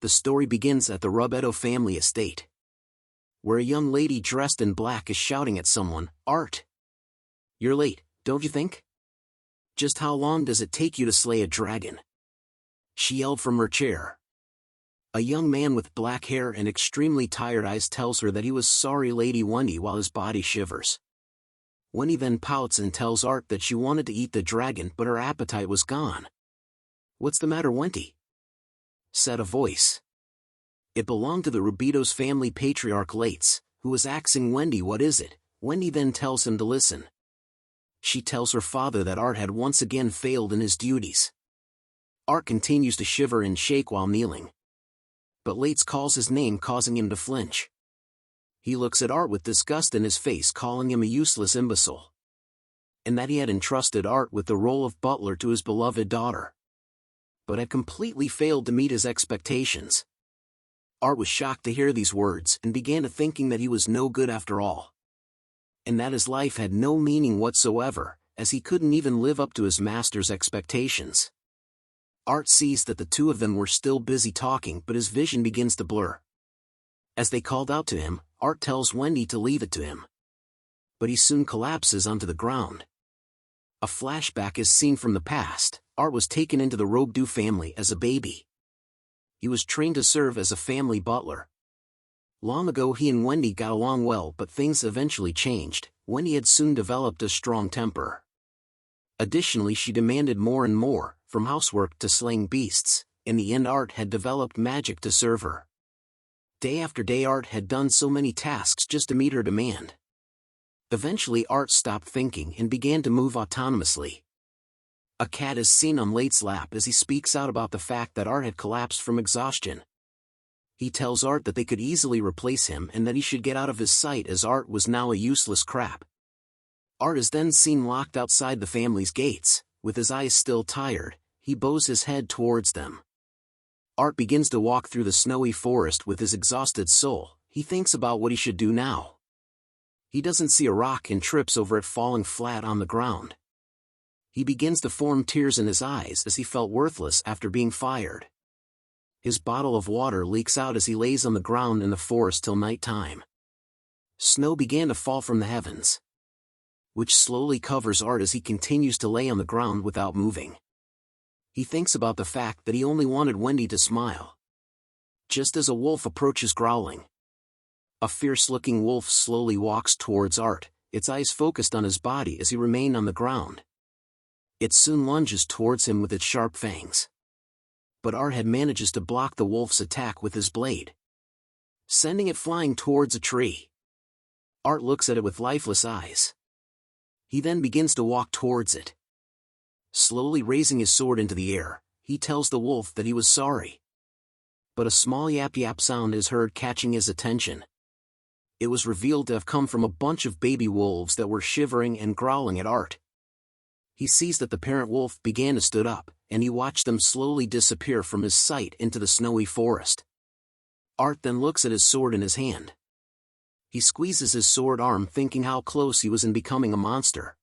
the story begins at the Rubedo family estate, where a young lady dressed in black is shouting at someone, "Art! You're late, don't you think? Just how long does it take you to slay a dragon?" she yelled from her chair. A young man with black hair and extremely tired eyes tells her that he was sorry, Lady Wenty, while his body shivers. Wenty then pouts and tells Art that she wanted to eat the dragon but her appetite was gone. "What's the matter, Wenty?" said a voice. It belonged to the Rubedo's family patriarch Lates, who was asking Wenty what is it. Wenty then tells him to listen. She tells her father that Art had once again failed in his duties. Art continues to shiver and shake while kneeling. But Lates calls his name, causing him to flinch. He looks at Art with disgust in his face, calling him a useless imbecile, and that he had entrusted Art with the role of butler to his beloved daughter, but had completely failed to meet his expectations. Art was shocked to hear these words and began to thinking that he was no good after all, and that his life had no meaning whatsoever, as he couldn't even live up to his master's expectations. Art sees that the two of them were still busy talking, but his vision begins to blur. As they called out to him, Art tells Wenty to leave it to him, but he soon collapses onto the ground. A flashback is seen from the past. Art was taken into the Robedo family as a baby. He was trained to serve as a family butler. Long ago he and Wenty got along well, but things eventually changed. Wenty had soon developed a strong temper. Additionally, she demanded more and more, from housework to slaying beasts. In the end, Art had developed magic to serve her. Day after day, Art had done so many tasks just to meet her demand. Eventually, Art stopped thinking and began to move autonomously. A cat is seen on Late's lap as he speaks out about the fact that Art had collapsed from exhaustion. He tells Art that they could easily replace him and that he should get out of his sight, as Art was now a useless crap. Art is then seen locked outside the family's gates. With his eyes still tired, he bows his head towards them. Art begins to walk through the snowy forest with his exhausted soul. He thinks about what he should do now. He doesn't see a rock and trips over it, falling flat on the ground. He begins to form tears in his eyes as he felt worthless after being fired. His bottle of water leaks out as he lays on the ground in the forest till night time. Snow began to fall from the heavens, which slowly covers Art as he continues to lay on the ground without moving. He thinks about the fact that he only wanted Wenty to smile. Just as a wolf approaches growling, a fierce-looking wolf slowly walks towards Art, its eyes focused on his body as he remained on the ground. It soon lunges towards him with its sharp fangs. But Art had manages to block the wolf's attack with his blade, sending it flying towards a tree. Art looks at it with lifeless eyes. He then begins to walk towards it. Slowly raising his sword into the air, he tells the wolf that he was sorry. But a small yap-yap sound is heard, catching his attention. It was revealed to have come from a bunch of baby wolves that were shivering and growling at Art. He sees that the parent wolf began to stood up, and he watched them slowly disappear from his sight into the snowy forest. Art then looks at his sword in his hand. He squeezes his sword arm, thinking how close he was in becoming a monster.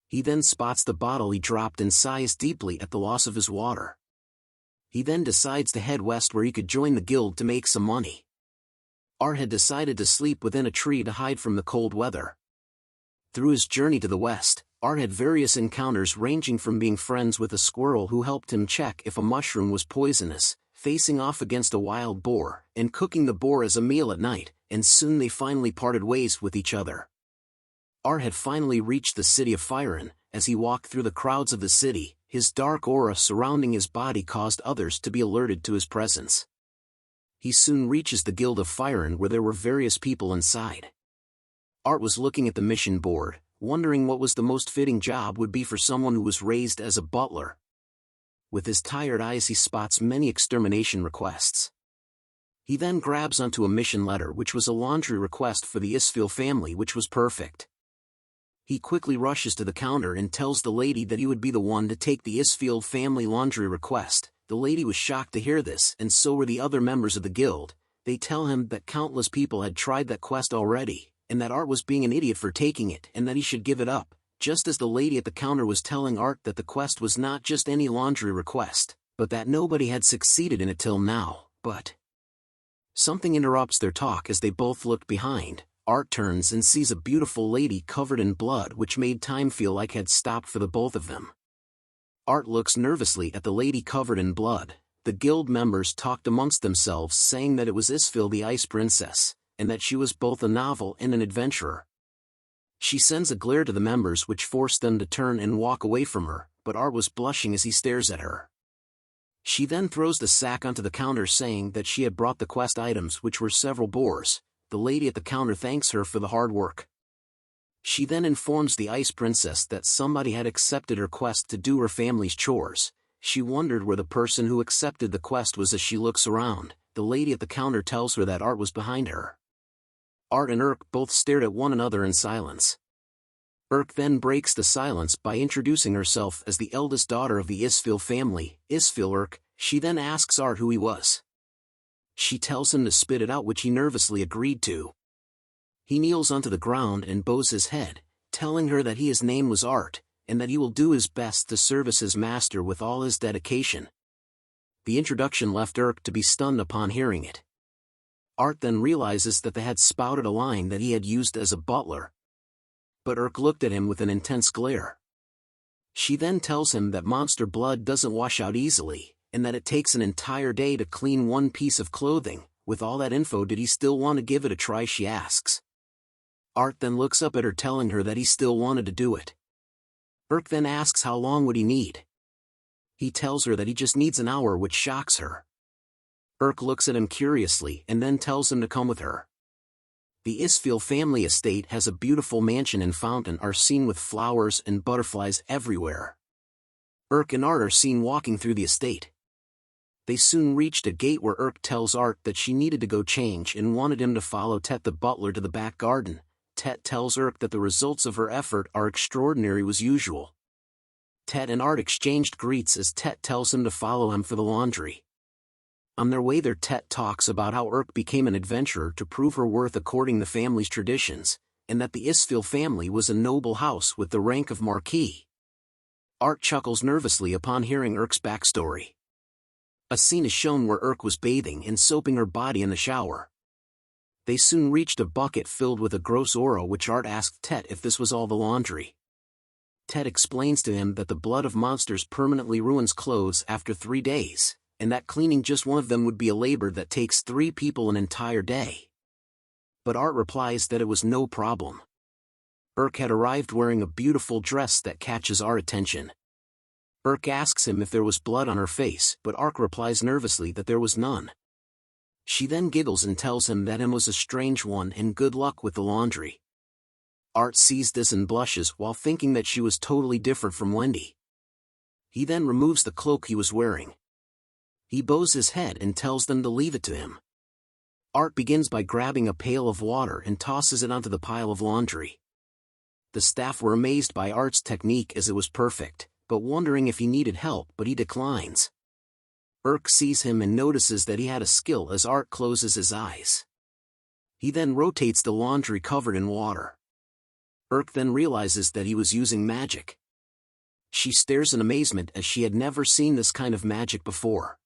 He then spots the bottle he dropped and sighs deeply at the loss of his water. He then decides to head west where he could join the guild to make some money. Art had decided to sleep within a tree to hide from the cold weather. Through his journey to the west, Art had various encounters, ranging from being friends with a squirrel who helped him check if a mushroom was poisonous, facing off against a wild boar, and cooking the boar as a meal at night, and soon they finally parted ways with each other. Art had finally reached the city of Firen. As he walked through the crowds of the city, his dark aura surrounding his body caused others to be alerted to his presence. He soon reaches the Guild of Firen, where there were various people inside. Art was looking at the mission board, wondering what was the most fitting job would be for someone who was raised as a butler. With his tired eyes, he spots many extermination requests. He then grabs onto a mission letter, which was a laundry request for the Isfil family, which was perfect. He quickly rushes to the counter and tells the lady that he would be the one to take the Isfil family laundry request. The lady was shocked to hear this, and so were the other members of the guild. They tell him that countless people had tried that quest already, and that Art was being an idiot for taking it, and that he should give it up, just as the lady at the counter was telling Art that the quest was not just any laundry request, but that nobody had succeeded in it till now. but something interrupts their talk as they both look behind. Art turns and sees a beautiful lady covered in blood, which made time feel like had stopped for the both of them. Art looks nervously at the lady covered in blood. The guild members talked amongst themselves, saying that it was Isfil the Ice Princess, and that she was both a novel and an adventurer. She sends a glare to the members which forced them to turn and walk away from her, but Art was blushing as he stares at her. She then throws the sack onto the counter, saying that she had brought the quest items, which were several boars. The lady at the counter thanks her for the hard work. She then informs the Ice Princess that somebody had accepted her quest to do her family's chores. She wondered where the person who accepted the quest was. As she looks around, the lady at the counter tells her that Art was behind her. Art and Urk both stared at one another in silence. Urk then breaks the silence by introducing herself as the eldest daughter of the Isfil family, Isfil Urk. She then asks Art who he was. She tells him to spit it out, which he nervously agreed to. He kneels onto the ground and bows his head, telling her that his name was Art, and that he will do his best to service his master with all his dedication. The introduction left Urk to be stunned upon hearing it. Art then realizes that they had spouted a line that he had used as a butler. But Urk looked at him with an intense glare. She then tells him that monster blood doesn't wash out easily, and that it takes an entire day to clean one piece of clothing. With all that info, did he still want to give it a try, she asks. Art then looks up at her, telling her that he still wanted to do it. Urk then asks how long would he need. He tells her that he just needs an hour, which shocks her. Urk looks at him curiously and then tells him to come with her. The Isfil family estate has a beautiful mansion and fountain are seen with flowers and butterflies everywhere. Urk and Art are seen walking through the estate. They soon reached a gate where Urk tells Art that she needed to go change and wanted him to follow Tet the butler to the back garden. Tet tells Urk that the results of her effort are extraordinary as usual. Tet and Art exchanged greets as Tet tells him to follow him for the laundry. On their way there, Tet talks about how Urk became an adventurer to prove her worth according to the family's traditions, and that the Isfil family was a noble house with the rank of marquis. Art chuckles nervously upon hearing Urk's backstory. A scene is shown where Urk was bathing and soaping her body in the shower. They soon reached a bucket filled with a gross oro, which Art asked Tet if this was all the laundry. Tet explains to him that the blood of monsters permanently ruins clothes after 3 days, and that cleaning just one of them would be a labor that takes 3 people an entire day. But Art replies that it was no problem. Urk had arrived wearing a beautiful dress that catches our attention. Urk asks him if there was blood on her face, but Art replies nervously that there was none. She then giggles and tells him that him was a strange one and good luck with the laundry. Art sees this and blushes while thinking that she was totally different from Wendy. He then removes the cloak he was wearing. He bows his head and tells them to leave it to him. Art begins by grabbing a pail of water and tosses it onto the pile of laundry. The staff were amazed by Art's technique as it was perfect, but wondering if he needed help, but he declines. Urk sees him and notices that he had a skill as Art closes his eyes. He then rotates the laundry covered in water. Urk then realizes that he was using magic. She stares in amazement as she had never seen this kind of magic before.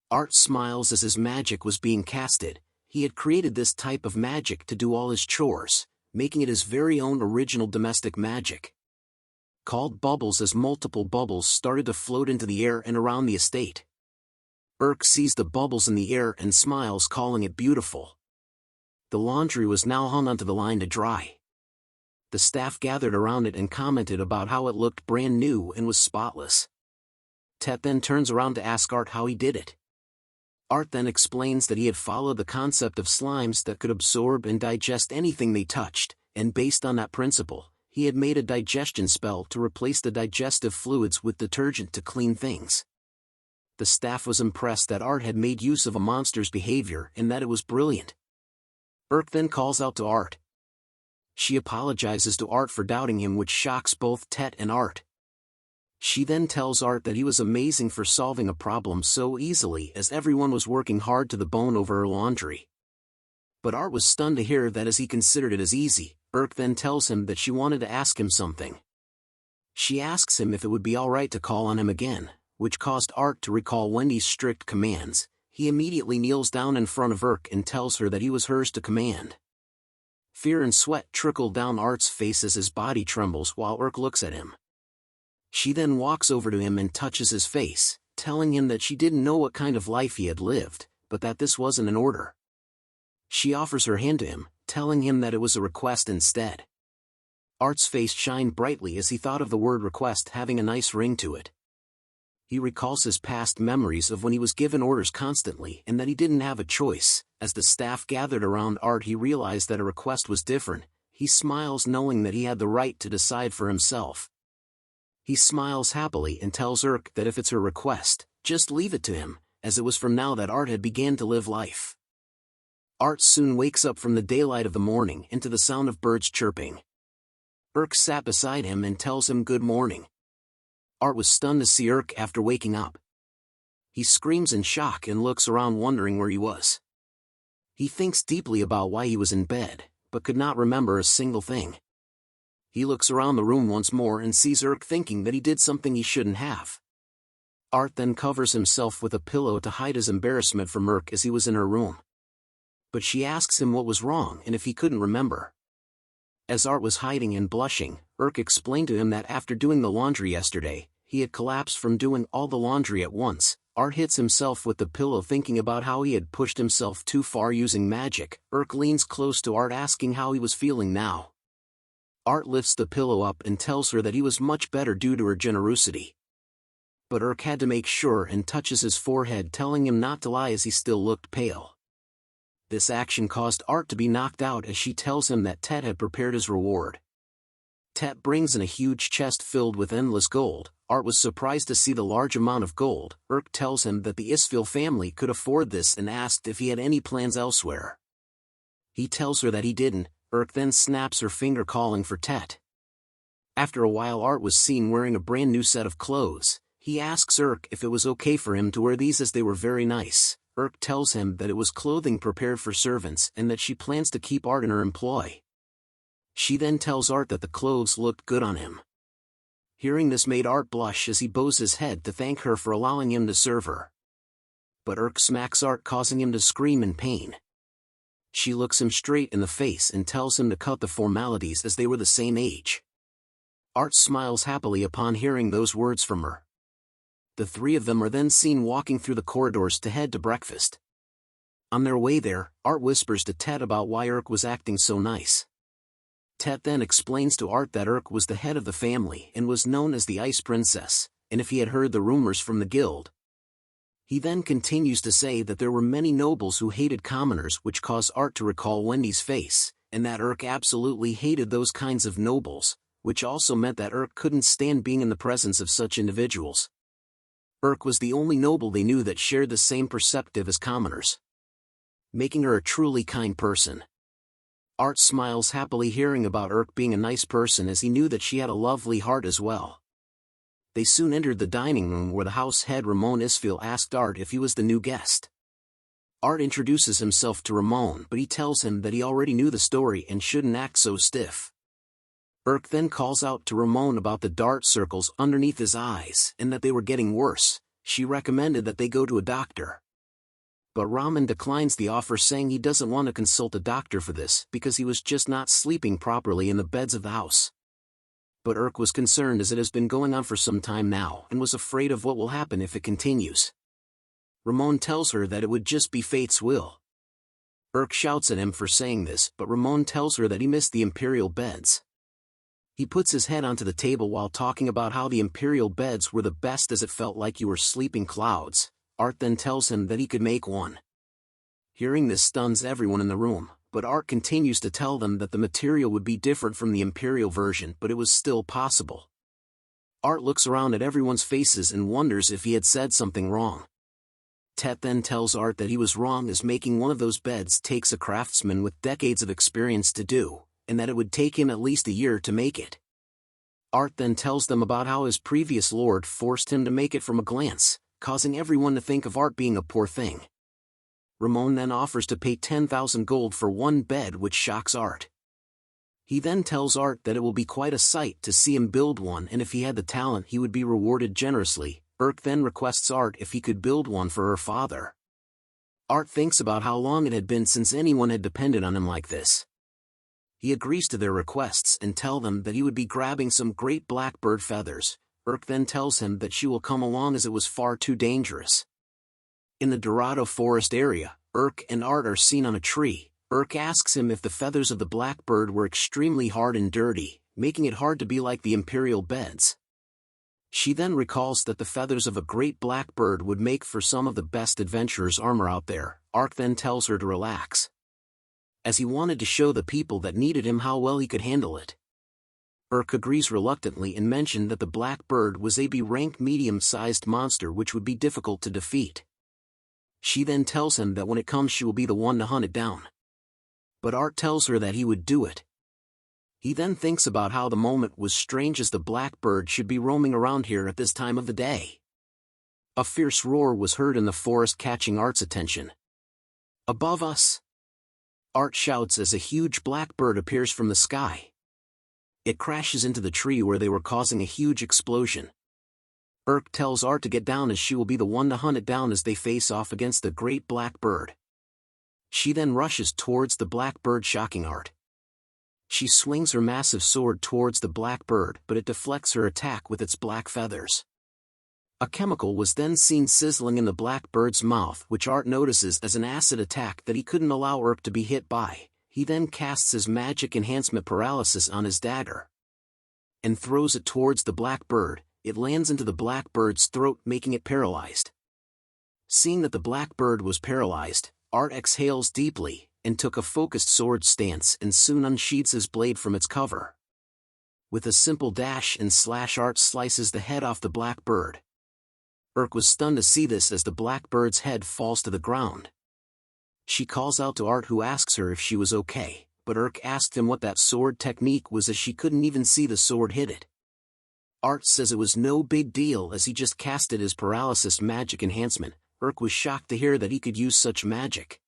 Art smiles as his magic was being casted. He had created this type of magic to do all his chores, making it his very own original domestic magic. Called bubbles, as multiple bubbles started to float into the air and around the estate. Urk sees the bubbles in the air and smiles, calling it beautiful. The laundry was now hung onto the line to dry. The staff gathered around it and commented about how it looked brand new and was spotless. Tet then turns around to ask Art how he did it. Art then explains that he had followed the concept of slimes that could absorb and digest anything they touched, and based on that principle, he had made a digestion spell to replace the digestive fluids with detergent to clean things. The staff was impressed that Art had made use of a monster's behavior and that it was brilliant. Urk then calls out to Art. She apologizes to Art for doubting him, which shocks both Tet and Art. She then tells Art that he was amazing for solving a problem so easily, as everyone was working hard to the bone over her laundry. But Art was stunned to hear that as he considered it as easy. Urk then tells him that she wanted to ask him something. She asks him if it would be alright to call on him again, which caused Art to recall Wendy's strict commands. he immediately kneels down in front of Urk and tells her that he was hers to command. Fear and sweat trickle down Art's face as his body trembles while Urk looks at him. She then walks over to him and touches his face, telling him that she didn't know what kind of life he had lived, but that this wasn't an order. She offers her hand to him, telling him that it was a request instead. Art's face shined brightly as he thought of the word request having a nice ring to it. He recalls his past memories of when he was given orders constantly and that he didn't have a choice. As the staff gathered around Art, he realized that a request was different. He smiles knowing that he had the right to decide for himself. He smiles happily and tells Urk that if it's her request, just leave it to him, as it was from now that Art had began to live life. Art soon wakes up from the daylight of the morning into the sound of birds chirping. Urk sat beside him and tells him good morning. Art was stunned to see Urk after waking up. He screams in shock and looks around wondering where he was. He thinks deeply about why he was in bed, but could not remember a single thing. He looks around the room once more and sees Urk thinking that he did something he shouldn't have. Art then covers himself with a pillow to hide his embarrassment from Urk as he was in her room. But she asks him what was wrong and if he couldn't remember. As Art was hiding and blushing, Urk explained to him that after doing the laundry yesterday, he had collapsed from doing all the laundry at once. Art hits himself with the pillow thinking about how he had pushed himself too far using magic. Urk leans close to Art asking how he was feeling now. Art lifts the pillow up and tells her that he was much better due to her generosity. But Urk had to make sure and touches his forehead, telling him not to lie as he still looked pale. This action caused Art to be knocked out as she tells him that Tet had prepared his reward. Tet brings in a huge chest filled with endless gold. Art was surprised to see the large amount of gold. Urk tells him that the Isfil family could afford this and asked if he had any plans elsewhere. He tells her that he didn't. Urk then snaps her finger calling for Tet. After a while, Art was seen wearing a brand new set of clothes. He asks Urk if it was okay for him to wear these as they were very nice. Urk tells him that it was clothing prepared for servants and that she plans to keep Art in her employ. She then tells Art that the clothes looked good on him. Hearing this made Art blush as he bows his head to thank her for allowing him to serve her. But Urk smacks Art, causing him to scream in pain. She looks him straight in the face and tells him to cut the formalities as they were the same age. Art smiles happily upon hearing those words from her. The three of them are then seen walking through the corridors to head to breakfast. On their way there, Art whispers to Tet about why Urk was acting so nice. Tet then explains to Art that Urk was the head of the family and was known as the Ice Princess, and if he had heard the rumors from the guild. He then continues to say that there were many nobles who hated commoners, which caused Art to recall Wendy's face, and that Urk absolutely hated those kinds of nobles, which also meant that Urk couldn't stand being in the presence of such individuals. Urk was the only noble they knew that shared the same perspective as commoners, making her a truly kind person. Art smiles happily hearing about Urk being a nice person as he knew that she had a lovely heart as well. They soon entered the dining room where the house head Ramon Isfil asked Art if he was the new guest. Art introduces himself to Ramon, but he tells him that he already knew the story and shouldn't act so stiff. Urk then calls out to Ramon about the dark circles underneath his eyes and that they were getting worse. She recommended that they go to a doctor. But Ramon declines the offer, saying he doesn't want to consult a doctor for this because he was just not sleeping properly in the beds of the house. But Urk was concerned as it has been going on for some time now and was afraid of what will happen if it continues. Ramon tells her that it would just be fate's will. Urk shouts at him for saying this, but Ramon tells her that he missed the imperial beds. He puts his head onto the table while talking about how the imperial beds were the best as it felt like you were sleeping clouds. Art then tells him that he could make one. Hearing this stuns everyone in the room, but Art continues to tell them that the material would be different from the imperial version, but it was still possible. Art looks around at everyone's faces and wonders if he had said something wrong. Tet then tells Art that he was wrong as making one of those beds takes a craftsman with decades of experience to do, and that it would take him at least a year to make it. Art then tells them about how his previous lord forced him to make it from a glance, causing everyone to think of Art being a poor thing. Ramon then offers to pay 10,000 gold for one bed, which shocks Art. He then tells Art that it will be quite a sight to see him build one, and if he had the talent he would be rewarded generously. Urk then requests Art if he could build one for her father. Art thinks about how long it had been since anyone had depended on him like this. He agrees to their requests and tell them that he would be grabbing some great blackbird feathers. Urk then tells him that she will come along as it was far too dangerous. In the Dorado forest area, Urk and Art are seen on a tree. Urk asks him if the feathers of the blackbird were extremely hard and dirty, making it hard to be like the imperial beds. She then recalls that the feathers of a great blackbird would make for some of the best adventurers' armor out there. Art then tells her to relax, as he wanted to show the people that needed him how well he could handle it. Urk agrees reluctantly and mentioned that the blackbird was a B-rank medium-sized monster which would be difficult to defeat. She then tells him that when it comes she will be the one to hunt it down. But Art tells her that he would do it. He then thinks about how the moment was strange as the blackbird should be roaming around here at this time of the day. A fierce roar was heard in the forest, catching Art's attention. "Above us!" Art shouts as a huge blackbird appears from the sky. It crashes into the tree where they were, causing a huge explosion. Urk tells Art to get down as she will be the one to hunt it down as they face off against the great blackbird. She then rushes towards the blackbird, shocking Art. She swings her massive sword towards the blackbird, but it deflects her attack with its black feathers. A chemical was then seen sizzling in the blackbird's mouth, which Art notices as an acid attack that he couldn't allow Urk to be hit by. He then casts his magic enhancement paralysis on his dagger and throws it towards the blackbird. It lands into the blackbird's throat, making it paralyzed. Seeing that the blackbird was paralyzed, Art exhales deeply and took a focused sword stance and soon unsheathes his blade from its cover. With a simple dash and slash, Art slices the head off the blackbird. Urk was stunned to see this as the blackbird's head falls to the ground. She calls out to Art, who asks her if she was okay, but Urk asked him what that sword technique was as she couldn't even see the sword hit it. Art says it was no big deal as he just casted his paralysis magic enhancement. Urk was shocked to hear that he could use such magic.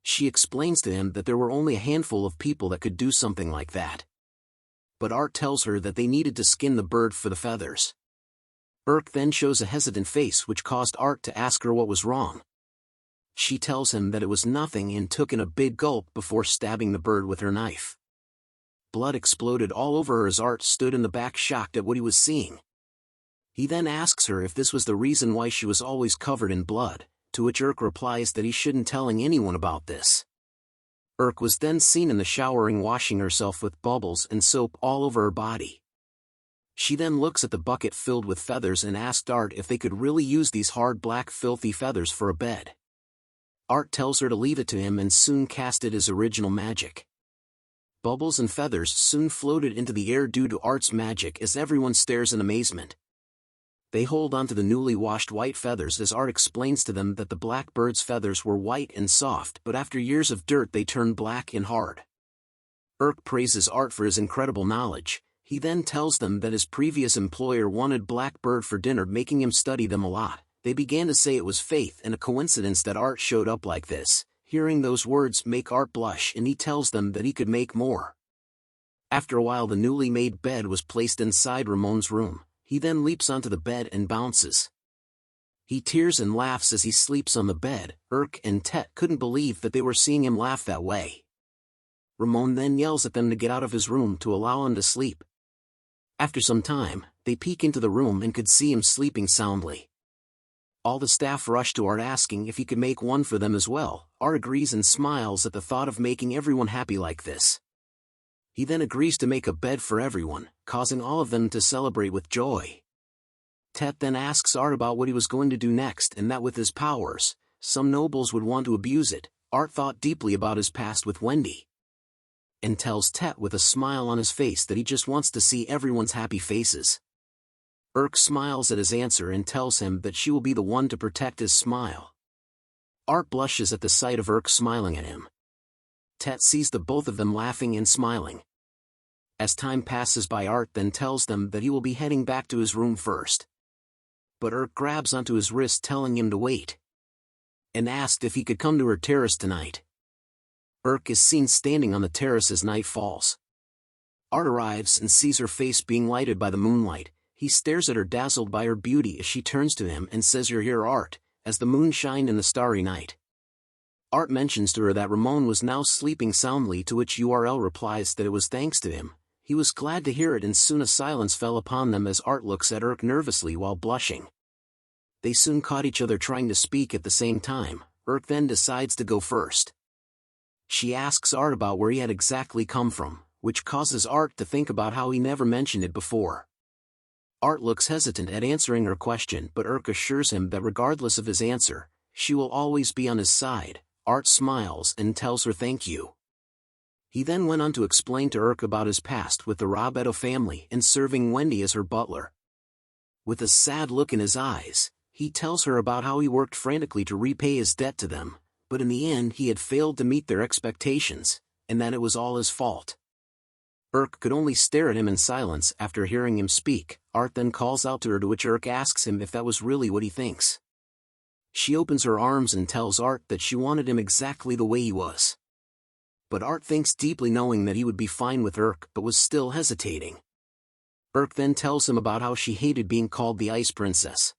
She explains to him that there were only a handful of people that could do something like that. But Art tells her that they needed to skin the bird for the feathers. Urk then shows a hesitant face, which caused Art to ask her what was wrong. She tells him that it was nothing and took in a big gulp before stabbing the bird with her knife. Blood exploded all over her as Art stood in the back, shocked at what he was seeing. He then asks her if this was the reason why she was always covered in blood, to which Urk replies that he shouldn't telling anyone about this. Urk was then seen in the showering, washing herself with bubbles and soap all over her body. She then looks at the bucket filled with feathers and asked Art if they could really use these hard, black, filthy feathers for a bed. Art tells her to leave it to him and soon casted his original magic. Bubbles and feathers soon floated into the air due to Art's magic as everyone stares in amazement. They hold onto the newly washed white feathers as Art explains to them that the blackbird's feathers were white and soft, but after years of dirt they turned black and hard. Urk praises Art for his incredible knowledge. He then tells them that his previous employer wanted blackbird for dinner, making him study them a lot. They began to say it was fate and a coincidence that Art showed up like this. Hearing those words make Art blush, and he tells them that he could make more. After a while, the newly made bed was placed inside Ramon's room. He then leaps onto the bed and bounces. He tears and laughs as he sleeps on the bed. Urk and Tet couldn't believe that they were seeing him laugh that way. Ramon then yells at them to get out of his room to allow him to sleep. After some time, they peek into the room and could see him sleeping soundly. All the staff rush to Art asking if he could make one for them as well. Art agrees and smiles at the thought of making everyone happy like this. He then agrees to make a bed for everyone, causing all of them to celebrate with joy. Tet then asks Art about what he was going to do next, and that with his powers, some nobles would want to abuse it. Art thought deeply about his past with Wendy, and tells Tet with a smile on his face that he just wants to see everyone's happy faces. Urk smiles at his answer and tells him that she will be the one to protect his smile. Art blushes at the sight of Urk smiling at him. Tet sees the both of them laughing and smiling. As time passes by, Art then tells them that he will be heading back to his room first. But Urk grabs onto his wrist, telling him to wait, and asked if he could come to her terrace tonight. Urk is seen standing on the terrace as night falls. Art arrives and sees her face being lighted by the moonlight. He stares at her, dazzled by her beauty, as she turns to him and says, "You're here, Art," as the moon shined in the starry night. Art mentions to her that Ramon was now sleeping soundly, to which URL replies that it was thanks to him. He was glad to hear it, and soon a silence fell upon them as Art looks at Urk nervously while blushing. They soon caught each other trying to speak at the same time. Urk then decides to go first. She asks Art about where he had exactly come from, which causes Art to think about how he never mentioned it before. Art looks hesitant at answering her question, but Urk assures him that regardless of his answer, she will always be on his side. Art smiles and tells her thank you. He then went on to explain to Urk about his past with the Rob-Edo family and serving Wendy as her butler. With a sad look in his eyes, he tells her about how he worked frantically to repay his debt to them, but in the end he had failed to meet their expectations, and that it was all his fault. Urk could only stare at him in silence after hearing him speak. Art then calls out to her, to which Urk asks him if that was really what he thinks. She opens her arms and tells Art that she wanted him exactly the way he was. But Art thinks deeply, knowing that he would be fine with Urk, but was still hesitating. Urk then tells him about how she hated being called the Ice Princess.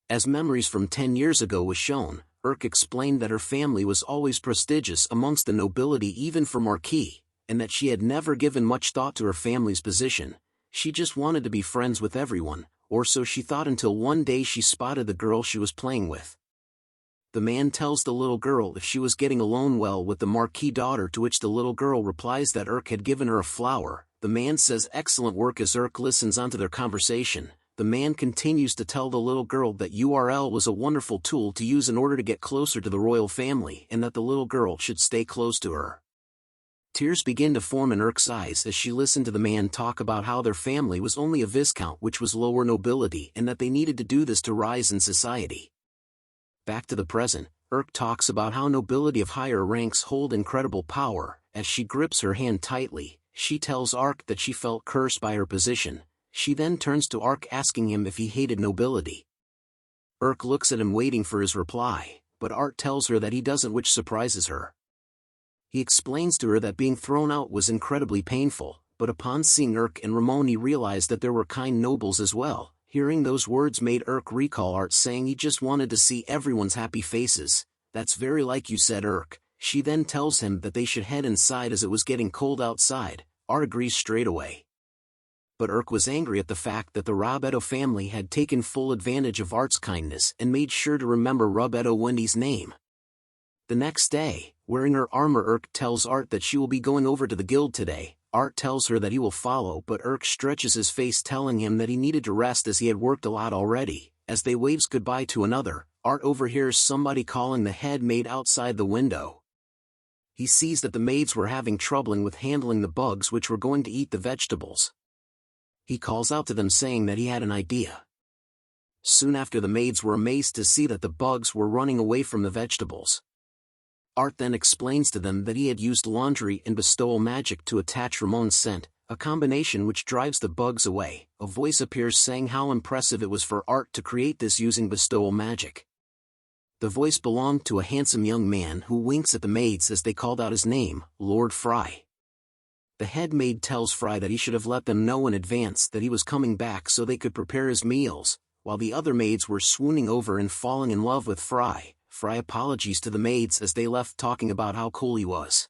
As memories from 10 years ago was shown, Urk explained that her family was always prestigious amongst the nobility, even for Marquis, and that she had never given much thought to her family's position. She just wanted to be friends with everyone, or so she thought, until one day she spotted the girl she was playing with. The man tells the little girl if she was getting along well with the Marquis daughter, to which the little girl replies that Urk had given her a flower. The man says excellent work as Urk listens onto their conversation. The man continues to tell the little girl that URL was a wonderful tool to use in order to get closer to the royal family, and that the little girl should stay close to her. Tears begin to form in Urk's eyes as she listened to the man talk about how their family was only a viscount, which was lower nobility, and that they needed to do this to rise in society. Back to the present, Urk talks about how nobility of higher ranks hold incredible power. As she grips her hand tightly, she tells Art that she felt cursed by her position. She then turns to Art asking him if he hated nobility. Urk looks at him waiting for his reply, but Art tells her that he doesn't, which surprises her. He explains to her that being thrown out was incredibly painful, but upon seeing Urk and Ramon he realized that there were kind nobles as well. Hearing those words made Urk recall Art saying he just wanted to see everyone's happy faces. That's very like you said, Urk. She then tells him that they should head inside as it was getting cold outside. Art agrees straight away. But Urk was angry at the fact that the Rob-Edo family had taken full advantage of Art's kindness and made sure to remember Rob-Edo Wendy's name. The next day, wearing her armor, Urk tells Art that she will be going over to the guild today. Art tells her that he will follow, but Urk stretches his face, telling him that he needed to rest as he had worked a lot already. As they waves goodbye to another, Art overhears somebody calling the head maid outside the window. He sees that the maids were having trouble with handling the bugs which were going to eat the vegetables. He calls out to them saying that he had an idea. Soon after, the maids were amazed to see that the bugs were running away from the vegetables. Art then explains to them that he had used laundry and bestowal magic to attach Ramon's scent, a combination which drives the bugs away. A voice appears saying how impressive it was for Art to create this using bestowal magic. The voice belonged to a handsome young man who winks at the maids as they called out his name, Lord Fry. The head maid tells Fry that he should have let them know in advance that he was coming back so they could prepare his meals. While the other maids were swooning over and falling in love with Fry, Fry apologies to the maids as they left, talking about how cool he was.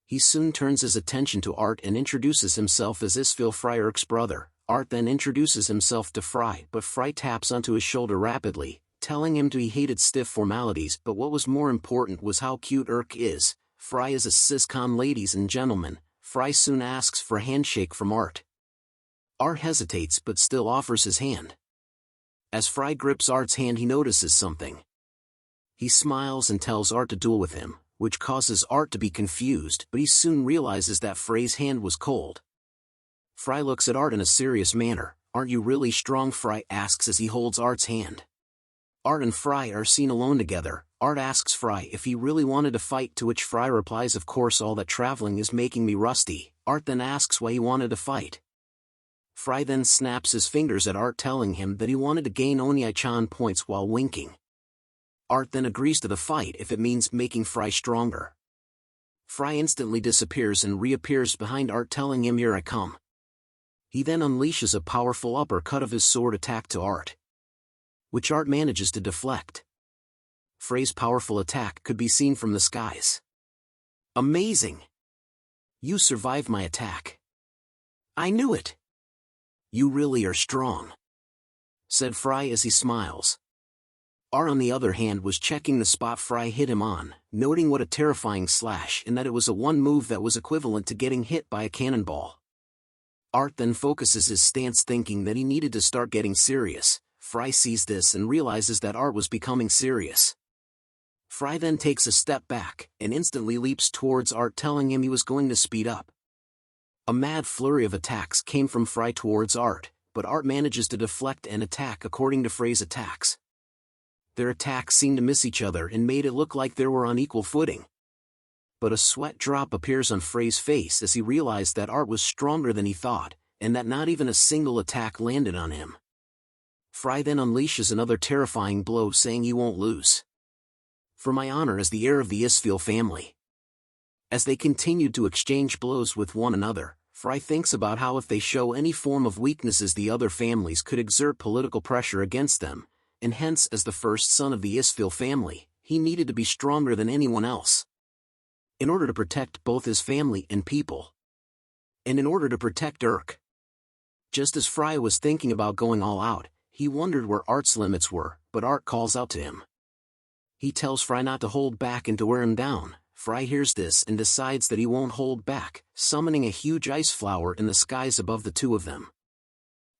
He soon turns his attention to Art and introduces himself as Isfil Fry, Urk's brother. Art then introduces himself to Fry, but Fry taps onto his shoulder rapidly, telling him he hated stiff formalities, but what was more important was how cute Urk is. Fry is a siscom, ladies and gentlemen. Fry soon asks for a handshake from Art. Art hesitates but still offers his hand. As Fry grips Art's hand, he notices something. He smiles and tells Art to duel with him, which causes Art to be confused, but he soon realizes that Fray's hand was cold. Fry looks at Art in a serious manner. "Aren't you really strong?" Fry asks as he holds Art's hand. Art and Fry are seen alone together. Art asks Fry if he really wanted to fight, to which Fry replies, "Of course, all that traveling is making me rusty." Art then asks why he wanted to fight. Fry then snaps his fingers at Art, telling him that he wanted to gain Onyai-chan points while winking. Art then agrees to the fight if it means making Fry stronger. Fry instantly disappears and reappears behind Art, telling him, "Here I come." He then unleashes a powerful uppercut of his sword attack to Art, which Art manages to deflect. Frey's powerful attack could be seen from the skies. "Amazing! You survived my attack. I knew it. You really are strong," said Frey as he smiles. Art on the other hand was checking the spot Frey hit him on, noting what a terrifying slash and that it was a one move that was equivalent to getting hit by a cannonball. Art then focuses his stance thinking that he needed to start getting serious. Frey sees this and realizes that Art was becoming serious. Frey then takes a step back and instantly leaps towards Art, telling him he was going to speed up. A mad flurry of attacks came from Frey towards Art, but Art manages to deflect and attack according to Frey's attacks. Their attacks seemed to miss each other and made it look like they were on equal footing. But a sweat drop appears on Frey's face as he realized that Art was stronger than he thought, and that not even a single attack landed on him. Frey then unleashes another terrifying blow, saying he won't lose. "For my honor as the heir of the Isfeel family." As they continued to exchange blows with one another, Frey thinks about how if they show any form of weaknesses the other families could exert political pressure against them, and hence as the first son of the Isfeel family, he needed to be stronger than anyone else. In order to protect both his family and people. And in order to protect Urk. Just as Frey was thinking about going all out, he wondered where Art's limits were, but Art calls out to him. He tells Frey not to hold back and to wear him down. Frey hears this and decides that he won't hold back, summoning a huge ice flower in the skies above the two of them.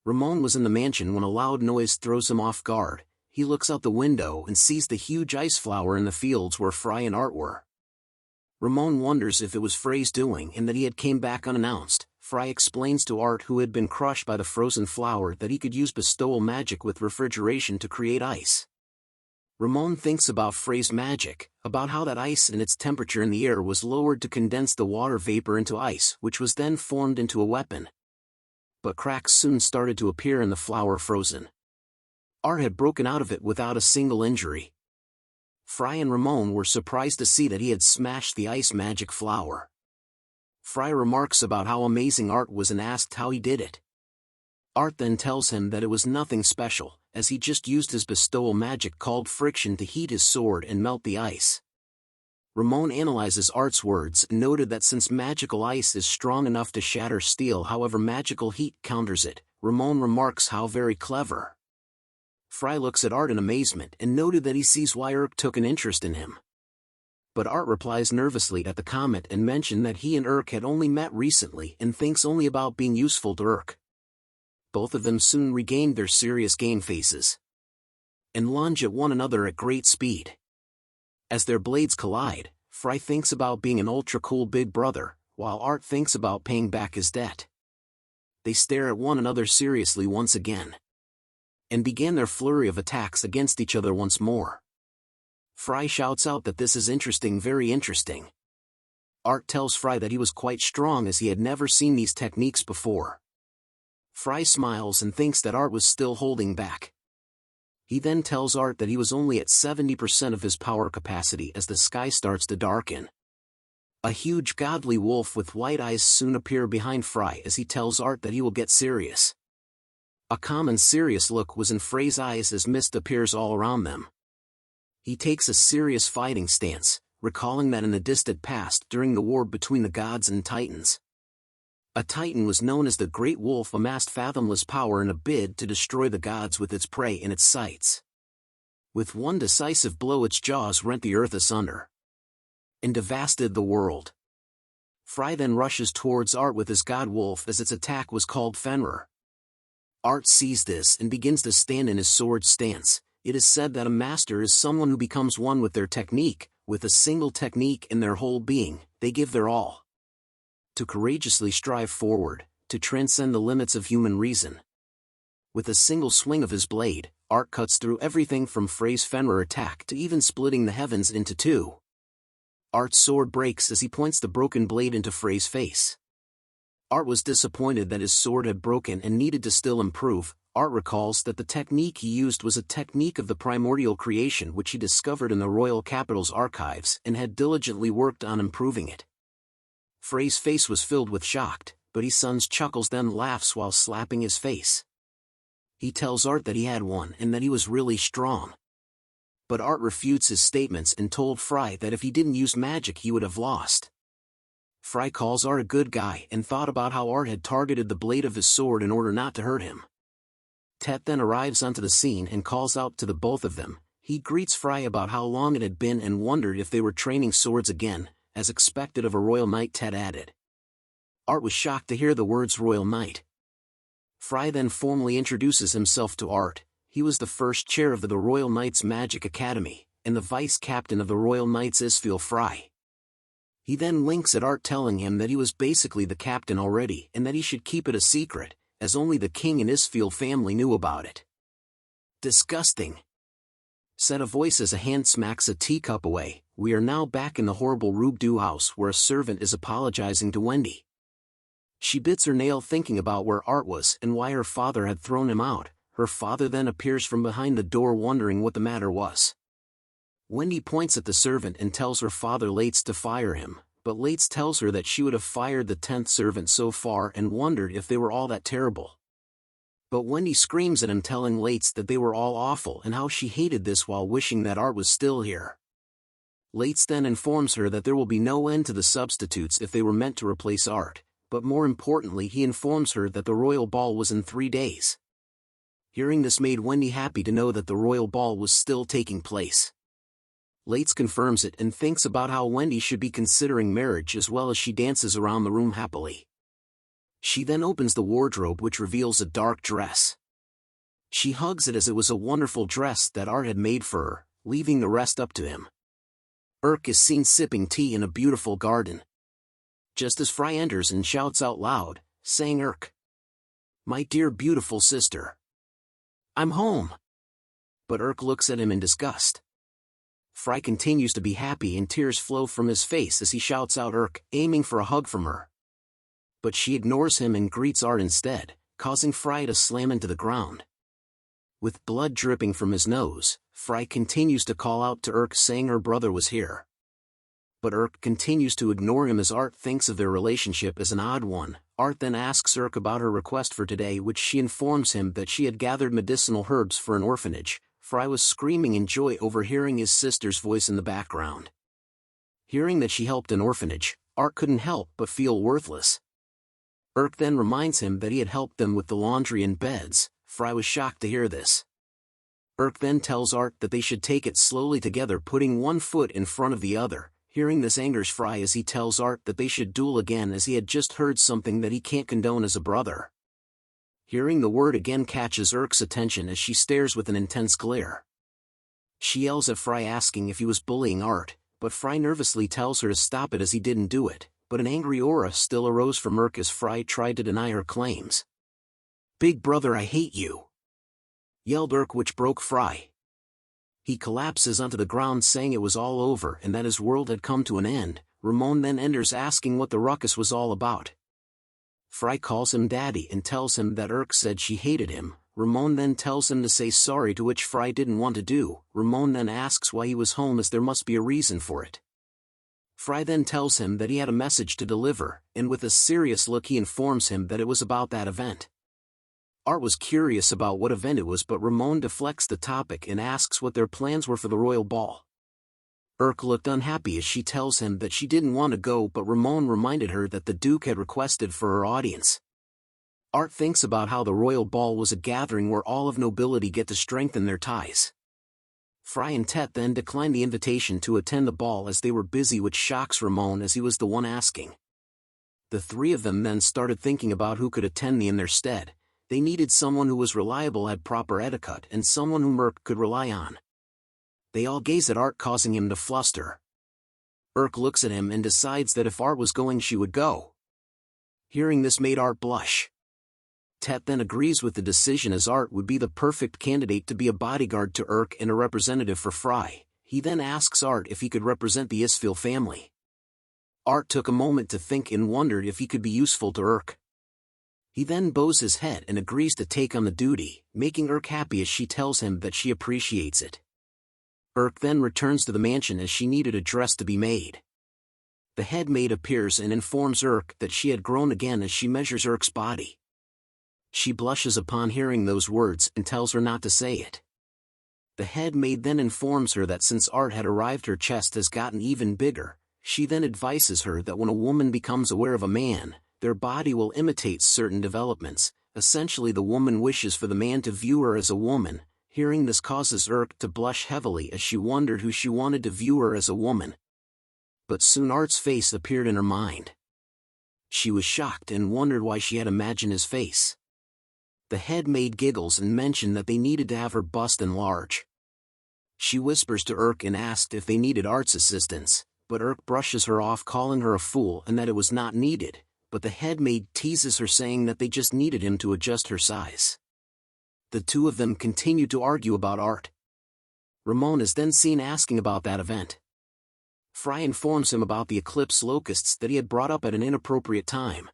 Ramon was in the mansion when a loud noise throws him off guard. He looks out the window and sees the huge ice flower in the fields where Frey and Art were. Ramon wonders if it was Frey's doing and that he had came back unannounced. Frey explains to Art, who had been crushed by the frozen flower, that he could use bestowal magic with refrigeration to create ice. Ramon thinks about Frey's magic, about how that ice and its temperature in the air was lowered to condense the water vapor into ice, which was then formed into a weapon. But cracks soon started to appear in the flower frozen. Art had broken out of it without a single injury. Frey and Ramon were surprised to see that he had smashed the ice magic flower. Frey remarks about how amazing Art was and asked how he did it. Art then tells him that it was nothing special, as he just used his bestowal magic called friction to heat his sword and melt the ice. Ramon analyzes Art's words and noted that since magical ice is strong enough to shatter steel, however magical heat counters it. Ramon remarks how very clever. Frey looks at Art in amazement and noted that he sees why Urk took an interest in him. But Art replies nervously at the comment and mentioned that he and Urk had only met recently and thinks only about being useful to Urk. Both of them soon regained their serious game faces and lunge at one another at great speed. As their blades collide, Frey thinks about being an ultra-cool big brother, while Art thinks about paying back his debt. They stare at one another seriously once again and began their flurry of attacks against each other once more. Frey shouts out that this is interesting, very interesting. Art tells Frey that he was quite strong as he had never seen these techniques before. Frey smiles and thinks that Art was still holding back. He then tells Art that he was only at 70% of his power capacity as the sky starts to darken. A huge godly wolf with white eyes soon appear behind Frey as he tells Art that he will get serious. A calm and serious look was in Frey's eyes as mist appears all around them. He takes a serious fighting stance, recalling that in the distant past during the war between the gods and titans, a titan was known as the Great Wolf amassed fathomless power in a bid to destroy the gods with its prey in its sights. With one decisive blow its jaws rent the earth asunder and devastated the world. Frey then rushes towards Art with his god wolf as its attack was called Fenrir. Art sees this and begins to stand in his sword stance. It is said that a master is someone who becomes one with their technique, with a single technique in their whole being. They give their all to courageously strive forward, to transcend the limits of human reason. With a single swing of his blade, Art cuts through everything from Frey's Fenrir attack to even splitting the heavens into two. Art's sword breaks as he points the broken blade into Frey's face. Art was disappointed that his sword had broken and needed to still improve. Art recalls that the technique he used was a technique of the primordial creation which he discovered in the royal capital's archives and had diligently worked on improving it. Frey's face was filled with shock, but his son chuckles then laughs while slapping his face. He tells Art that he had one and that he was really strong. But Art refutes his statements and told Fry that if he didn't use magic he would have lost. Fry calls Art a good guy and thought about how Art had targeted the blade of his sword in order not to hurt him. Tet then arrives onto the scene and calls out to the both of them. He greets Fry about how long it had been and wondered if they were training swords again, as expected of a royal knight. Tet added. Art was shocked to hear the words royal knight. Fry then formally introduces himself to Art. He was the first chair of the Royal Knights Magic Academy, and the vice captain of the Royal Knights Isfeel Fry. He then winks at Art, telling him that he was basically the captain already and that he should keep it a secret, as only the king and Isfeel family knew about it. Disgusting, said a voice as a hand smacks a teacup away. We are now back in the horrible Rubdu house where a servant is apologizing to Wendy. She bits her nail thinking about where Art was and why her father had thrown him out. Her father then appears from behind the door wondering what the matter was. Wendy points at the servant and tells her father Lates to fire him, but Lates tells her that she would have fired the 10th servant so far and wondered if they were all that terrible. But Wendy screams at him, telling Lates that they were all awful and how she hated this while wishing that Art was still here. Lates then informs her that there will be no end to the substitutes if they were meant to replace Art, but more importantly he informs her that the royal ball was in 3 days. Hearing this made Wendy happy to know that the royal ball was still taking place. Lates confirms it and thinks about how Wendy should be considering marriage as well as she dances around the room happily. She then opens the wardrobe, which reveals a dark dress. She hugs it as it was a wonderful dress that Art had made for her, leaving the rest up to him. Urk is seen sipping tea in a beautiful garden. Just as Fry enters and shouts out loud, saying, "Urk, my dear beautiful sister, I'm home." But Urk looks at him in disgust. Fry continues to be happy and tears flow from his face as he shouts out Urk, aiming for a hug from her. But she ignores him and greets Art instead, causing Fry to slam into the ground. With blood dripping from his nose, Fry continues to call out to Urk, saying her brother was here. But Urk continues to ignore him as Art thinks of their relationship as an odd one. Art then asks Urk about her request for today, which she informs him that she had gathered medicinal herbs for an orphanage. Fry was screaming in joy over hearing his sister's voice in the background. Hearing that she helped an orphanage, Art couldn't help but feel worthless. Urk then reminds him that he had helped them with the laundry and beds. Fry was shocked to hear this. Urk then tells Art that they should take it slowly together, putting one foot in front of the other. Hearing this angers Fry as he tells Art that they should duel again, as he had just heard something that he can't condone as a brother. Hearing the word again catches Urk's attention as she stares with an intense glare. She yells at Fry, asking if he was bullying Art, but Fry nervously tells her to stop it as he didn't do it, but an angry aura still arose from Urk as Fry tried to deny her claims. "Big brother, I hate you," yelled Urk, which broke Fry. He collapses onto the ground, saying it was all over and that his world had come to an end. Ramon then enters, asking what the ruckus was all about. Fry calls him daddy and tells him that Urk said she hated him. Ramon then tells him to say sorry, to which Fry didn't want to do. Ramon then asks why he was home, as there must be a reason for it. Fry then tells him that he had a message to deliver, and with a serious look he informs him that it was about that event. Art was curious about what event it was, but Ramon deflects the topic and asks what their plans were for the royal ball. Urk looked unhappy as she tells him that she didn't want to go, but Ramon reminded her that the Duke had requested for her audience. Art thinks about how the royal ball was a gathering where all of nobility get to strengthen their ties. Fry and Tet then declined the invitation to attend the ball as they were busy, which shocks Ramon as he was the one asking. The three of them then started thinking about who could attend in their stead. They needed someone who was reliable, had proper etiquette, and someone whom Urk could rely on. They all gaze at Art, causing him to fluster. Urk looks at him and decides that if Art was going, she would go. Hearing this made Art blush. Tet then agrees with the decision, as Art would be the perfect candidate to be a bodyguard to Urk and a representative for Fry. He then asks Art if he could represent the Isfeel family. Art took a moment to think and wondered if he could be useful to Urk. He then bows his head and agrees to take on the duty, making Urk happy as she tells him that she appreciates it. Urk then returns to the mansion as she needed a dress to be made. The head maid appears and informs Urk that she had grown again as she measures Urk's body. She blushes upon hearing those words and tells her not to say it. The head maid then informs her that since Art had arrived her chest has gotten even bigger. She then advises her that when a woman becomes aware of a man, their body will imitate certain developments. Essentially the woman wishes for the man to view her as a woman. Hearing this causes Urk to blush heavily as she wondered who she wanted to view her as a woman. But soon Art's face appeared in her mind. She was shocked and wondered why she had imagined his face. The head maid giggles and mentioned that they needed to have her bust enlarge. She whispers to Urk and asked if they needed Art's assistance, but Urk brushes her off, calling her a fool and that it was not needed, but the head maid teases her, saying that they just needed him to adjust her size. The two of them continue to argue about Art. Ramon is then seen asking about that event. Fry informs him about the eclipse locusts that he had brought up at an inappropriate time.